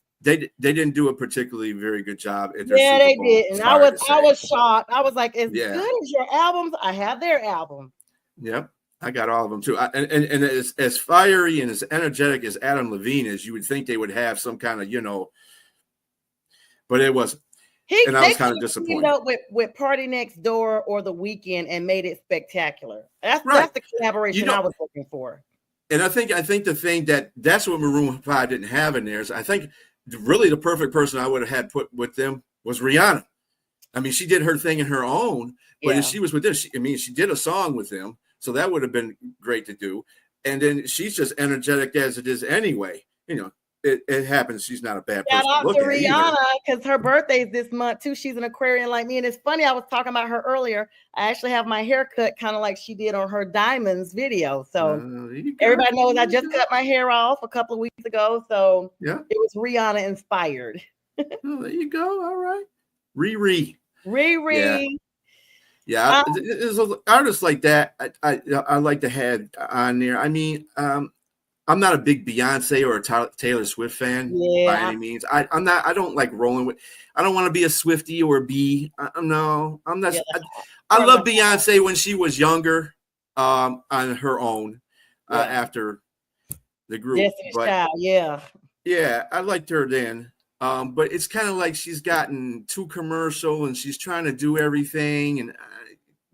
they didn't do a particularly very good job at their Yeah, Super they Bowl. did. It's And hard to I say. was shocked. I was like, as Yeah. good as your albums, I have their album. Yep. I got all of them too. And as fiery and as energetic as Adam Levine is, you would think they would have some kind of, but it wasn't. And I was kind of disappointed. Teamed up with Party Next Door or The Weeknd and made it spectacular. That's the collaboration I was looking for. And I think the thing that's what Maroon 5 didn't have in there is I think really the perfect person I would have had put with them was Rihanna. I mean, she did her thing in her own, but if she was with them, she did a song with them, so that would have been great to do. And then she's just energetic as it is anyway. It happens. She's not a bad person. Shout out to Rihanna because her birthday's this month too. She's an Aquarian like me, and it's funny. I was talking about her earlier. I actually have my hair cut kind of like she did on her Diamonds video. So everybody knows I just cut my hair off a couple of weeks ago. So it was Rihanna inspired. Oh, there you go. All right, Riri. Yeah. There's artists like that. I like to have on there. I mean, I'm not a big Beyonce or a Taylor Swift fan by any means. I'm not. I don't like rolling with. I don't want to be a Swiftie or a B. No, I'm not. I love Beyonce when she was younger, on her own, after the group. Destiny's Child, yeah, I liked her then. But it's kind of like she's gotten too commercial and she's trying to do everything. And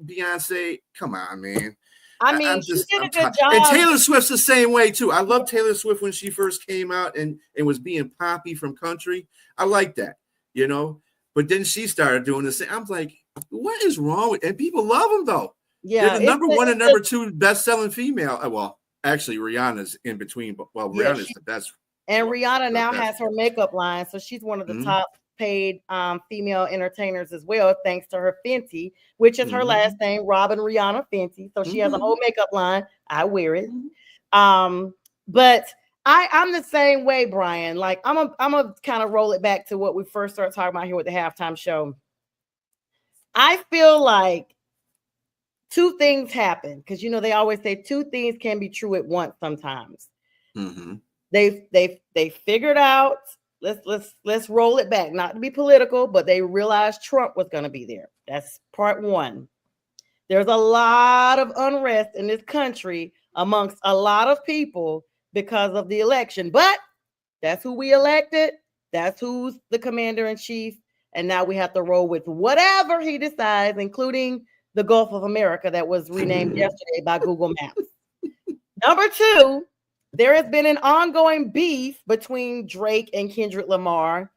Beyonce, come on, man. I mean, she did a good job. And Taylor Swift's the same way too. I love Taylor Swift when she first came out and was being poppy from country. I like that, But then she started doing the same. I'm like, what is wrong with? And people love them though. Yeah, they're the number one and number two best-selling female. Well, actually, Rihanna's in between. But Rihanna's the best. And Rihanna now has her makeup line, so she's one of the top paid female entertainers as well, thanks to her Fenty, which is her last name, Robin Rihanna Fenty. So she has a whole makeup line. I wear it. But I'm the same way, Brian. Like I'm a kind of roll it back to what we first started talking about here with the halftime show. I feel like two things happen because they always say two things can be true at once sometimes. They figured out. Let's roll it back, not to be political, but they realized Trump was going to be there. That's part one. There's a lot of unrest in this country amongst a lot of people because of the election, but that's who we elected. That's who's the commander in chief. And now we have to roll with whatever he decides, including the Gulf of America that was renamed yesterday by Google Maps. Number two, there has been an ongoing beef between Drake and Kendrick Lamar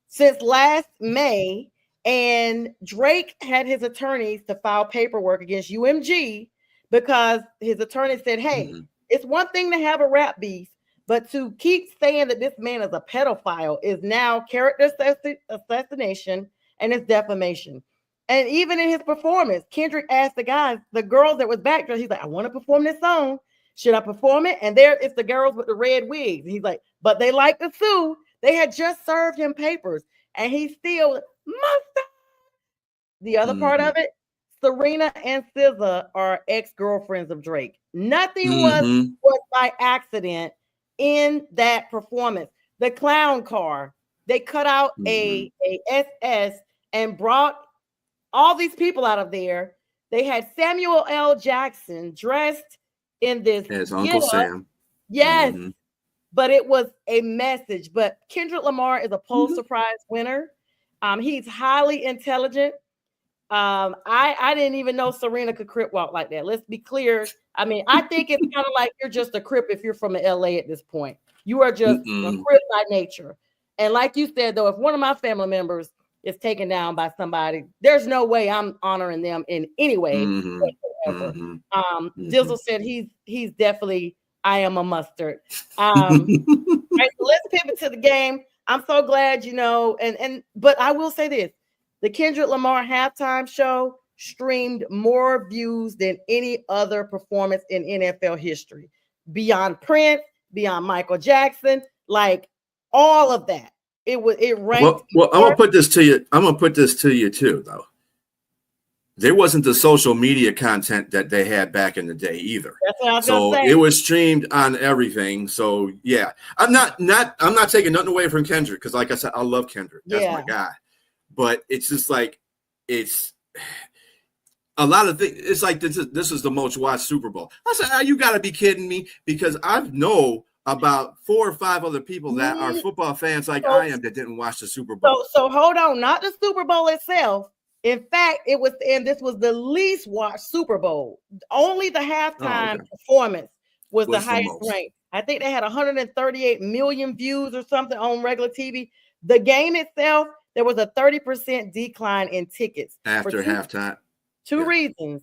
since last May, and Drake had his attorneys to file paperwork against UMG because his attorney said, hey, it's one thing to have a rap beef, but to keep saying that this man is a pedophile is now character assassination and it's defamation. And even in his performance, Kendrick asked the girls that was back there, he's like, I want to perform this song. Should I perform it? And there it's the girls with the red wigs. He's like, but they like to sue. They had just served him papers. And he still must. The other part of it, Serena and SZA are ex-girlfriends of Drake. Nothing was by accident in that performance. The clown car, they cut out a SS and brought all these people out of there. They had Samuel L. Jackson dressed in this as Uncle Sam. Yes. But it was a message. But Kendrick Lamar is a Pulitzer Prize winner. He's highly intelligent. I didn't even know Serena could crip walk like that. Let's be clear. I mean, I think it's kind of like you're just a crip if you're from LA at this point. You are just a crip by nature. And like you said, though, if one of my family members is taken down by somebody, there's no way I'm honoring them in any way whatsoever. Dizzle said he's definitely I am a mustard. Right, so let's pivot to the game. I'm so glad, but I will say this. The Kendrick Lamar halftime show streamed more views than any other performance in NFL history. Beyond Prince, beyond Michael Jackson, like all of that. It ranked. Well, I'm gonna put this to you. I'm gonna put this to you too, though. there wasn't the social media content that they had back in the day either. That's what I was So gonna say. it was streamed on everything. So yeah, I'm not taking nothing away from Kendrick, because like I said, I love Kendrick. That's my guy. But it's just like, it's a lot of things. It's like this is the most watched Super Bowl. I said, you got to be kidding me, because I know about 4 or 5 other people that are football fans like I am that didn't watch the Super Bowl. So hold on, not the Super Bowl itself. In fact, this was the least watched Super Bowl. Only the halftime performance was the highest ranked. I think they had 138 million views or something on regular TV. The game itself, there was a 30% decline in tickets after halftime. Two reasons.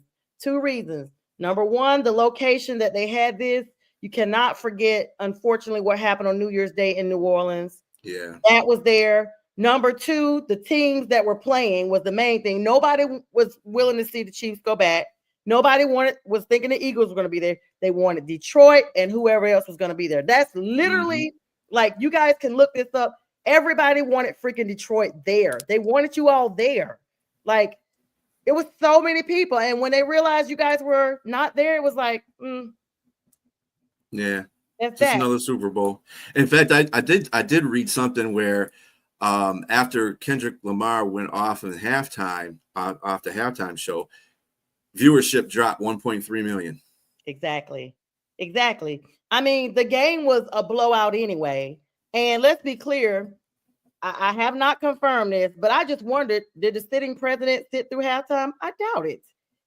Number one, the location that they had this. You cannot forget, unfortunately, what happened on New Year's Day in New Orleans. Yeah. That was there. Number two, the teams that were playing was the main thing. Nobody was willing to see the Chiefs go back. Nobody was thinking the Eagles were going to be there. They wanted Detroit and whoever else was going to be there. That's literally like, you guys can look this up. Everybody wanted freaking Detroit there. They wanted you all there. Like, it was so many people. And when they realized you guys were not there, it was like, yeah, that's just another Super Bowl. In fact, I did read something where after Kendrick Lamar went off in halftime, off the halftime show, viewership dropped 1.3 million. Exactly. I mean, the game was a blowout anyway. And let's be clear, I have not confirmed this, but I just wondered, did the sitting president sit through halftime? I doubt it.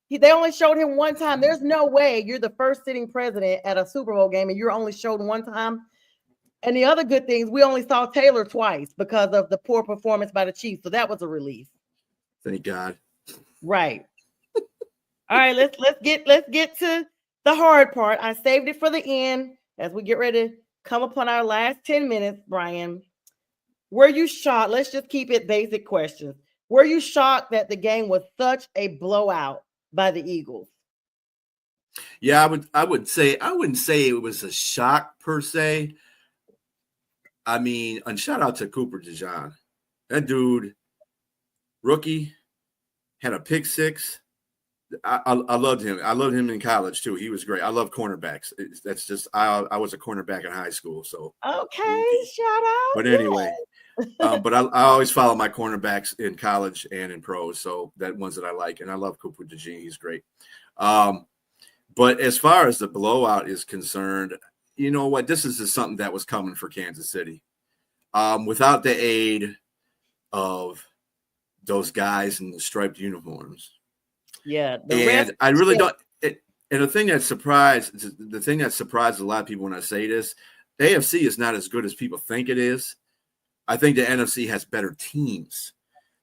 They only showed him one time. There's no way you're the first sitting president at a Super Bowl game and you're only showed one time. And the other good thing is we only saw Taylor twice because of the poor performance by the Chiefs. So that was a relief. Thank God. Right. All right, let's get to the hard part. I saved it for the end as we get ready to come upon our last 10 minutes, Brian. Were you shocked? Let's just keep it basic questions. Were you shocked that the game was such a blowout by the Eagles? Yeah, I wouldn't say it was a shock per se. I mean, and shout out to Cooper DeJean. That dude, rookie, had a pick six. I loved him. I loved him in college too. He was great. I love cornerbacks. That's just I was a cornerback in high school. So okay, shout out. But anyway, but I always follow my cornerbacks in college and in pros. So that ones that I like, and I love Cooper DeJean. He's great. But as far as the blowout is concerned, you know what? This is just something that was coming for Kansas City. Without the aid of those guys in the striped uniforms. Yeah. And I really don't. And the thing that surprised a lot of people when I say this, the AFC is not as good as people think it is. I think the NFC has better teams.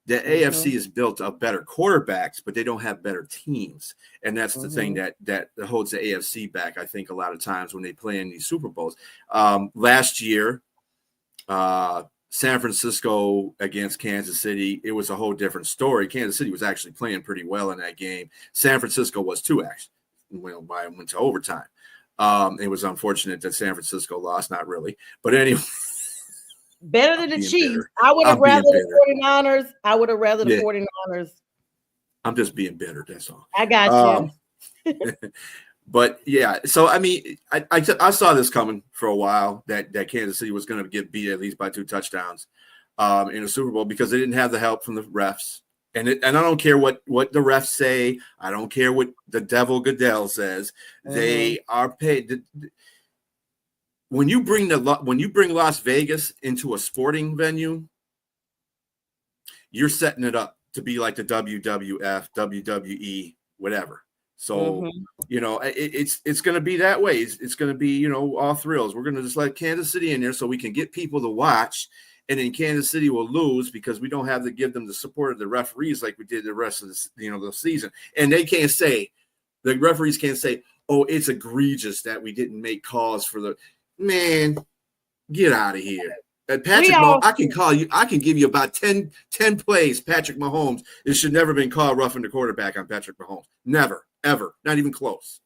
The AFC is built of better quarterbacks, but they don't have better teams. And that's the thing that holds the AFC back, I think, a lot of times when they play in these Super Bowls. Last year, San Francisco against Kansas City, it was a whole different story. Kansas City was actually playing pretty well in that game. San Francisco was too, actually. Went to overtime. It was unfortunate that San Francisco lost, not really. But anyway. Better than the Chiefs. Bitter. I would have rather the 49ers. I would have rather the 49ers. I'm just being bitter, that's all. I got you. But yeah, so I mean, I saw this coming for a while that Kansas City was going to get beat at least by 2 touchdowns in a Super Bowl because they didn't have the help from the refs. And I don't care what the refs say. I don't care what the devil Goodell says. They are paid. When you bring Las Vegas into a sporting venue, you're setting it up to be like the WWF, WWE, whatever. So, you know, it's going to be that way. It's going to be, you know, all thrills. We're going to just let Kansas City in there so we can get people to watch. And then Kansas City will lose because we don't have to give them the support of the referees like we did the rest of the season. And they can't say, the referees can't say, oh, it's egregious that we didn't make calls for the man. Get out of here. Patrick Mahomes, I can give you about 10 plays. Patrick Mahomes, it should never been called roughing the quarterback on Patrick Mahomes. Never, ever, not even close.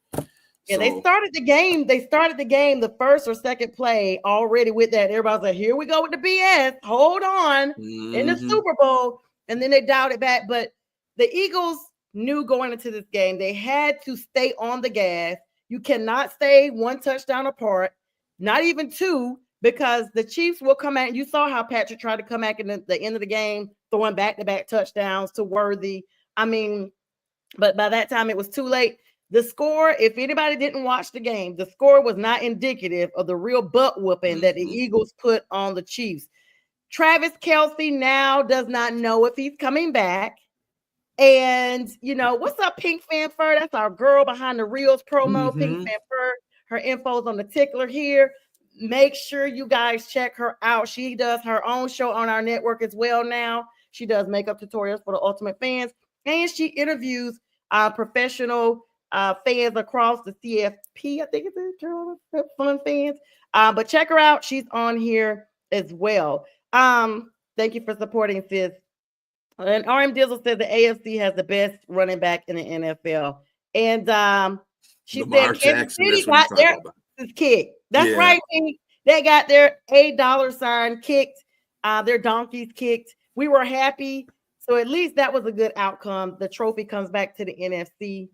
Yeah, so, they started the game. The first or second play already with that. Everybody's like, here we go with the BS. Hold on. In the Super Bowl. And then they dialed it back. But the Eagles, knew going into this game they had to stay on the gas. You cannot stay one touchdown apart, not even two, because the Chiefs will come out. You saw how Patrick tried to come back in the end of the game, throwing back-to-back touchdowns to Worthy. I mean, but by that time it was too late. The score, if anybody didn't watch the game, the score was not indicative of the real butt whooping that the Eagles put on the Chiefs. Travis Kelce now does not know if he's coming back. And, what's up, Pink Fanfur? That's our girl behind the Reels promo, Pink Fanfur. Her info's on the tickler here. Make sure you guys check her out. She does her own show on our network as well now. She does makeup tutorials for the Ultimate fans. And she interviews professional fans across the CFP. I think it's fun fans. But check her out. She's on here as well. Thank you for supporting, sis. And RM Dizzle said the AFC has the best running back in the NFL. And she Lamar said Kansas Jackson, City got their kicked. That's right. They got their $8 kicked, their donkeys kicked. We were happy. So at least that was a good outcome. The trophy comes back to the NFC.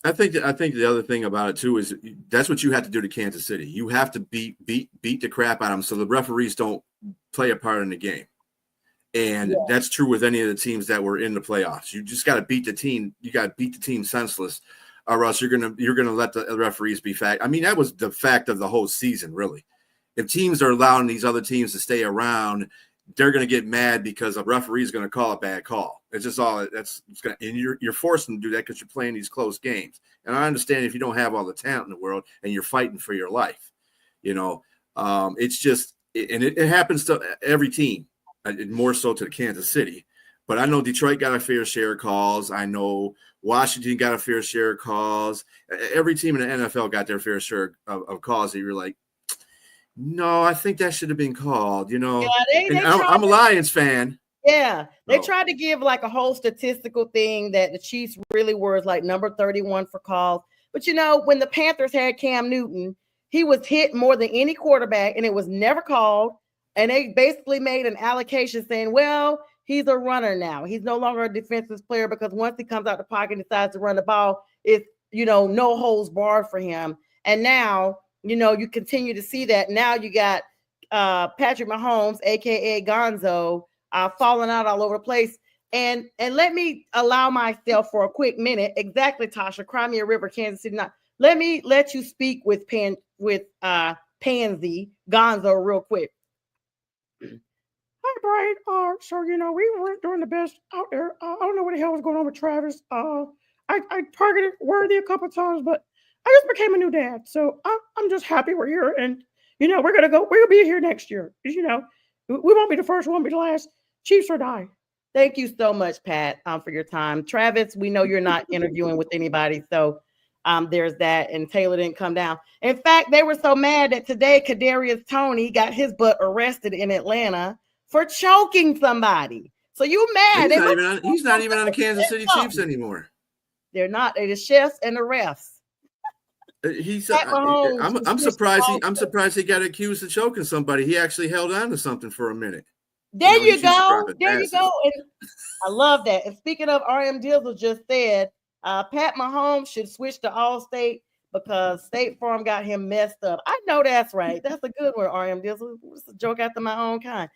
I think the other thing about it too is that's what you have to do to Kansas City. You have to beat the crap out of them so the referees don't play a part in the game. And that's true with any of the teams that were in the playoffs. You just got to beat the team. You got to beat the team senseless, or else you're gonna let the referees be fact. I mean, that was the fact of the whole season, really. If teams are allowing these other teams to stay around, they're going to get mad because a referee is going to call a bad call. It's just all and you're forced them to do that because you're playing these close games. And I understand if you don't have all the talent in the world and you're fighting for your life, it's just, and it happens to every team, more so to the Kansas City. But I know Detroit got a fair share of calls. I know Washington got a fair share of calls. Every team in the NFL got their fair share of calls that you're like, no, I think that should have been called, Yeah, I'm a Lions fan. Yeah, they tried to give like a whole statistical thing that the Chiefs really were like number 31 for calls. But when the Panthers had Cam Newton, he was hit more than any quarterback and it was never called. And they basically made an allocation saying, well, he's a runner now. He's no longer a defensive player because once he comes out the pocket and decides to run the ball, it's, no holds barred for him. And now, you continue to see that. Now you got Patrick Mahomes, a.k.a. Gonzo, falling out all over the place. And let me allow myself for a quick minute. Exactly, Tasha, Crimea River, Kansas City. Let me let you speak with Pansy Gonzo real quick. Hi, Brian. So, we weren't doing the best out there. I don't know what the hell was going on with Travis. I targeted Worthy a couple of times, but I just became a new dad. So I'm just happy we're here. And, we'll be here next year. We won't be the first, we won't be the last. Chiefs or die. Thank you so much, Pat, for your time. Travis, we know you're not interviewing with anybody. So there's that. And Taylor didn't come down. In fact, they were so mad that today Kadarius Toney got his butt arrested in Atlanta for choking somebody. So you mad? He's not even on the Kansas City Chiefs anymore. They're not. They're the chefs and the refs. I'm surprised. I'm surprised he got accused of choking somebody. He actually held on to something for a minute. There you go. There you go. And I love that. And speaking of, RM Dizzle just said, Pat Mahomes should switch to Allstate because State Farm got him messed up. I know that's right. That's a good one, RM Dizzle. It's a joke after my own kind.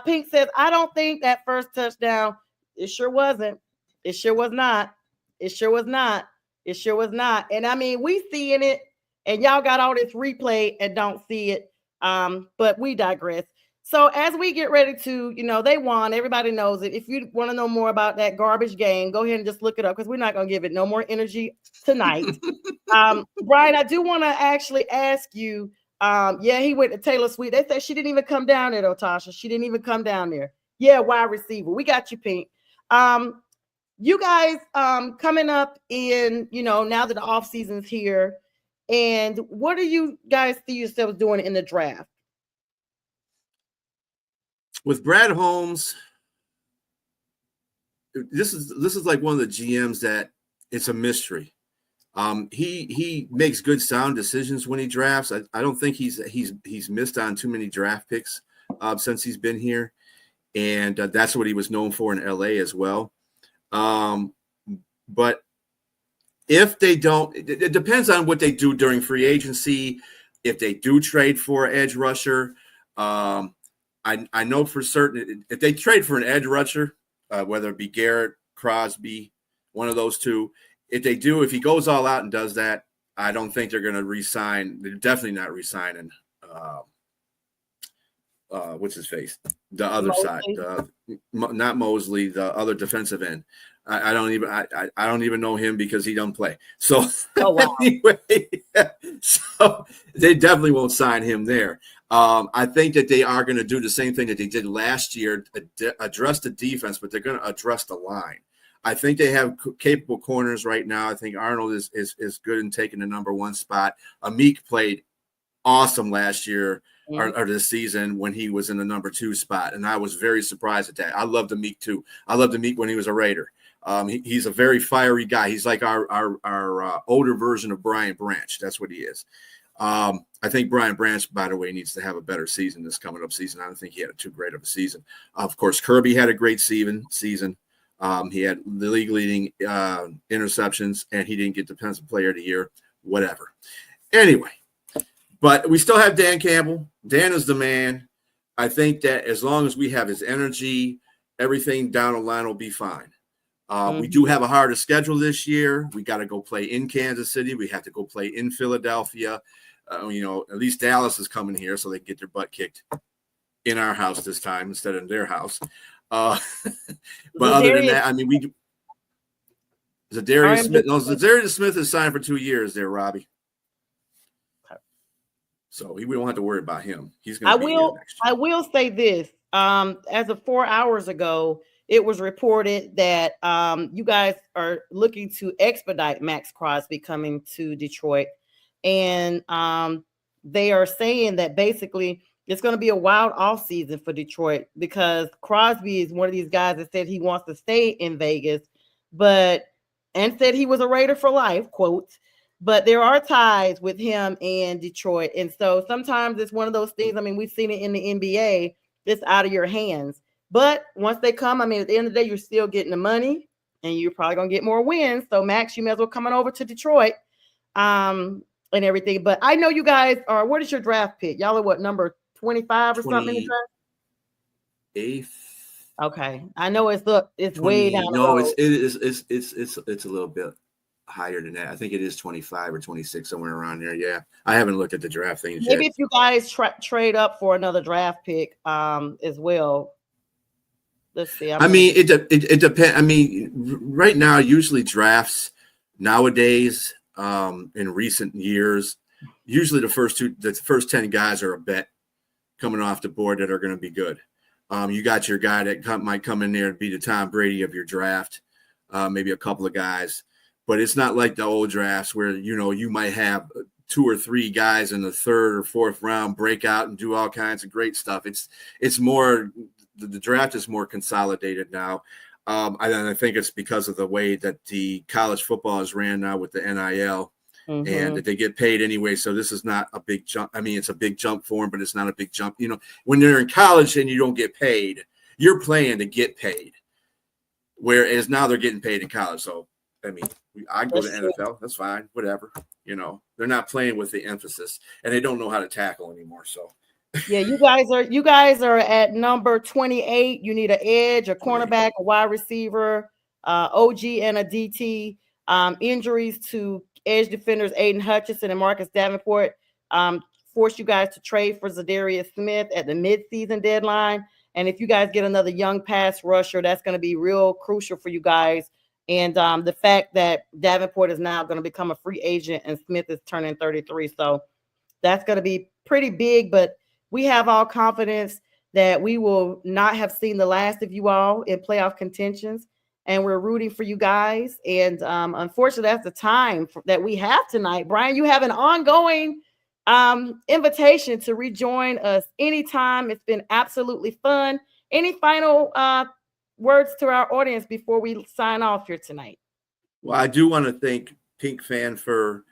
Pink says, I don't think that first touchdown, it sure wasn't. It sure was not. It sure was not. It sure was not. And I mean, we seeing it and y'all got all this replay and don't see it. But we digress. So as we get ready to, they won. Everybody knows it. If you want to know more about that garbage game, go ahead and just look it up because we're not going to give it no more energy tonight. Brian, I do want to actually ask you, he went to Taylor Swift. They said she didn't even come down there, though, Tasha. She didn't even come down there. Yeah, wide receiver. We got you, Pink. You guys coming up in, now that the off season's here, and what do you guys see yourselves doing in the draft? With Brad Holmes, this is like one of the GMs that it's a mystery. He makes good sound decisions when he drafts. I don't think he's missed on too many draft picks since he's been here, and that's what he was known for in LA as well. But if they don't, it depends on what they do during free agency. If they do trade for an edge rusher, I know for certain if they trade for an edge rusher, whether it be Garrett, Crosby, one of those two, if he goes all out and does that, I don't think they're going to re-sign. They're definitely not re-signing. What's his face? The other side, not Mosley, the other defensive end. I don't even know him because he doesn't play. So anyway, so they definitely won't sign him there. I think that they are going to do the same thing that they did last year, address the defense, but they're going to address the line. I think they have capable corners right now. I think Arnold is good in taking the number one spot. Amik played awesome last year or this season when he was in the number two spot, and I was very surprised at that. I loved Amik too. I loved Amik when he was a Raider. He's a very fiery guy. He's like our older version of Brian Branch. That's what he is. I think Brian Branch, by the way, needs to have a better season this coming up season. I don't think he had too great of a season. Of course, Kirby had a great season. He had the league leading interceptions, and he didn't get Defensive Player of the Year. Whatever. Anyway, but we still have Dan Campbell. Dan is the man. I think that as long as we have his energy, everything down the line will be fine. We do have a harder schedule this year. We got to go play in Kansas City. We have to go play in Philadelphia. At least Dallas is coming here so they can get their butt kicked in our house this time instead of their house. But other than that, I mean, Zadarius Smith. No, Zadarius Smith is signed for 2 years there, Robbie. So we don't have to worry about him. He's going to be here next year. I will say this. As of 4 hours ago, it was reported that you guys are looking to expedite Max Crosby coming to Detroit. And they are saying that basically it's going to be a wild offseason for Detroit because Crosby is one of these guys that said he wants to stay in Vegas, and said he was a Raider for life, quote. But there are ties with him and Detroit. And so sometimes it's one of those things. I mean, we've seen it in the NBA. It's out of your hands. But once they come, I mean, at the end of the day, you're still getting the money and you're probably going to get more wins. So, Max, you may as well come on over to Detroit and everything. But I know you guys are, what is your draft pick? Y'all are what, number 25 or something in the draft? 8th. Okay. I know it's way down the road. No, it's a little bit higher than that. I think it is 25 or 26, somewhere around there. Yeah. I haven't looked at the draft things Maybe yet. if you guys trade up for another draft pick as well. Let's see. It depends. I mean, right now, usually drafts nowadays, in recent years, usually the first 10 guys are a bet coming off the board that are going to be good. You got your guy that might come in there and be the Tom Brady of your draft, maybe a couple of guys, but it's not like the old drafts where, you might have 2 or 3 guys in the 3rd or 4th round break out and do all kinds of great stuff. It's more, the draft is more consolidated now. I think it's because of the way that the college football is ran now with the NIL and that they get paid anyway. So this is not a big jump. I mean, it's a big jump for them, but it's not a big jump. When you're in college and you don't get paid, you're playing to get paid. Whereas now they're getting paid in college. So, I mean, I go to NFL. That's fine. Whatever. They're not playing with the emphasis and they don't know how to tackle anymore. So. Yeah, you guys are at number 28. You need an edge, a cornerback, a wide receiver, OG, and a DT. Injuries to edge defenders Aiden Hutchinson and Marcus Davenport force you guys to trade for Zadarius Smith at the midseason deadline. And if you guys get another young pass rusher, that's going to be real crucial for you guys. And the fact that Davenport is now going to become a free agent and Smith is turning 33. So that's going to be pretty big, but we have all confidence that we will not have seen the last of you all in playoff contentions, and we're rooting for you guys. And unfortunately, that's the time that we have tonight. Brian, you have an ongoing invitation to rejoin us anytime. It's been absolutely fun. Any final words to our audience before we sign off here tonight? Well, I do want to thank Pink Fan for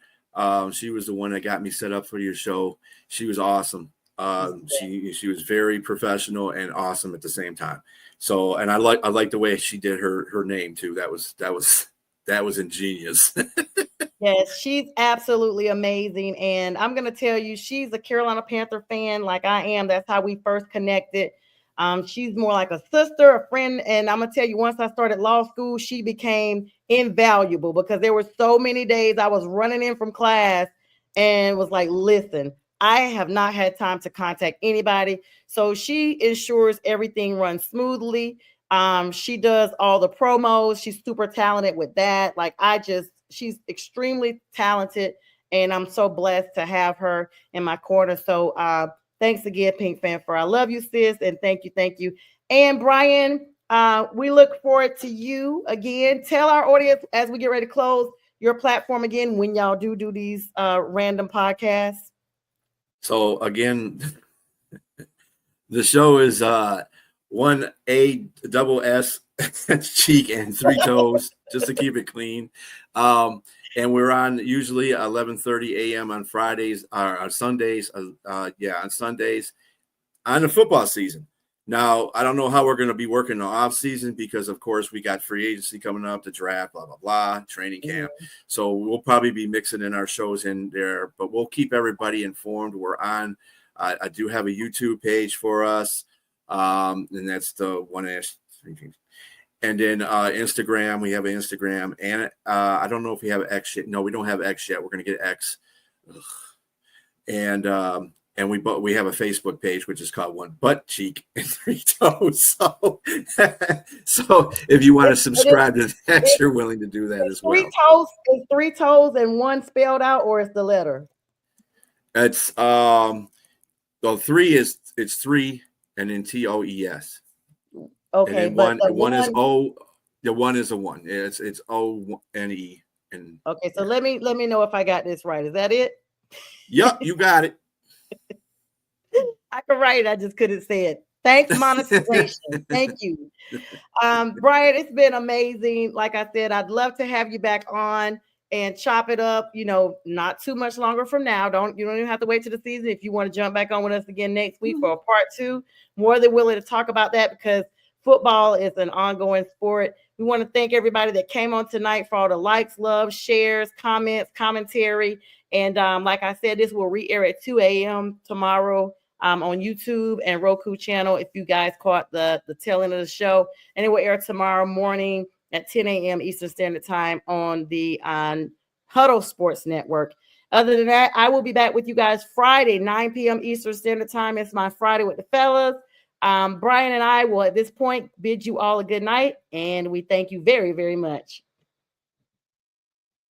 she was the one that got me set up for your show. She was awesome. She was very professional and awesome at the same time. So, and I like the way she did her name too. That was that was ingenious. Yes, she's absolutely amazing. And I'm going to tell you, she's a Carolina Panther fan like I am. That's how we first connected. She's more like a sister, a friend. And I'm going to tell you, once I started law school, she became invaluable because there were so many days I was running in from class and was like, listen, I have not had time to contact anybody. So she ensures everything runs smoothly. She does all the promos. She's super talented with that. She's extremely talented, and I'm so blessed to have her in my corner. So thanks again, Pink Fanfare. I love you, sis, and thank you. And Brian, we look forward to you again. Tell our audience as we get ready to close your platform again when y'all do these random podcasts. So again, the show is 1A cheek and 3 toes, just to keep it clean. And we're on usually 11:30 a.m. on Fridays or on Sundays. On Sundays on the football season. Now, I don't know how we're going to be working the off season because, of course, we got free agency coming up, the draft, blah, blah, blah, training camp. Mm-hmm. So we'll probably be mixing in our shows in there, but we'll keep everybody informed. We're on. I do have a YouTube page for us. And that's the one. And then Instagram, we have an Instagram, and I don't know if we have X yet. No, we don't have X yet. We're going to get X. Ugh. And we have a Facebook page which is called One Butt Cheek and 3 Toes. So if you want to subscribe to that, you're willing to do that as well. 3 toes is 3 toes and 1 spelled out, or is the letter? It's 3 is 3 and then TOES. Okay, and then one is O. The 1 is a 1. It's ONE. And okay, so let me know if I got this right. Is that it? Yep, you got it. I can write it. I just couldn't say it. Thanks, monetization. Thank you. Brian, it's been amazing. Like I said, I'd love to have you back on and chop it up, not too much longer from now. You don't even have to wait to the season. If you want to jump back on with us again next week for a part 2, more than willing to talk about that because football is an ongoing sport. We want to thank everybody that came on tonight for all the likes, love, shares, comments, commentary. And like I said, this will re-air at 2 a.m. tomorrow on YouTube and Roku channel if you guys caught the tail end of the show. And it will air tomorrow morning at 10 a.m. Eastern Standard Time on the Huddle Sports Network. Other than that, I will be back with you guys Friday, 9 p.m. Eastern Standard Time. It's my Friday with the fellas. Brian and I will at this point bid you all a good night, and we thank you very, very much.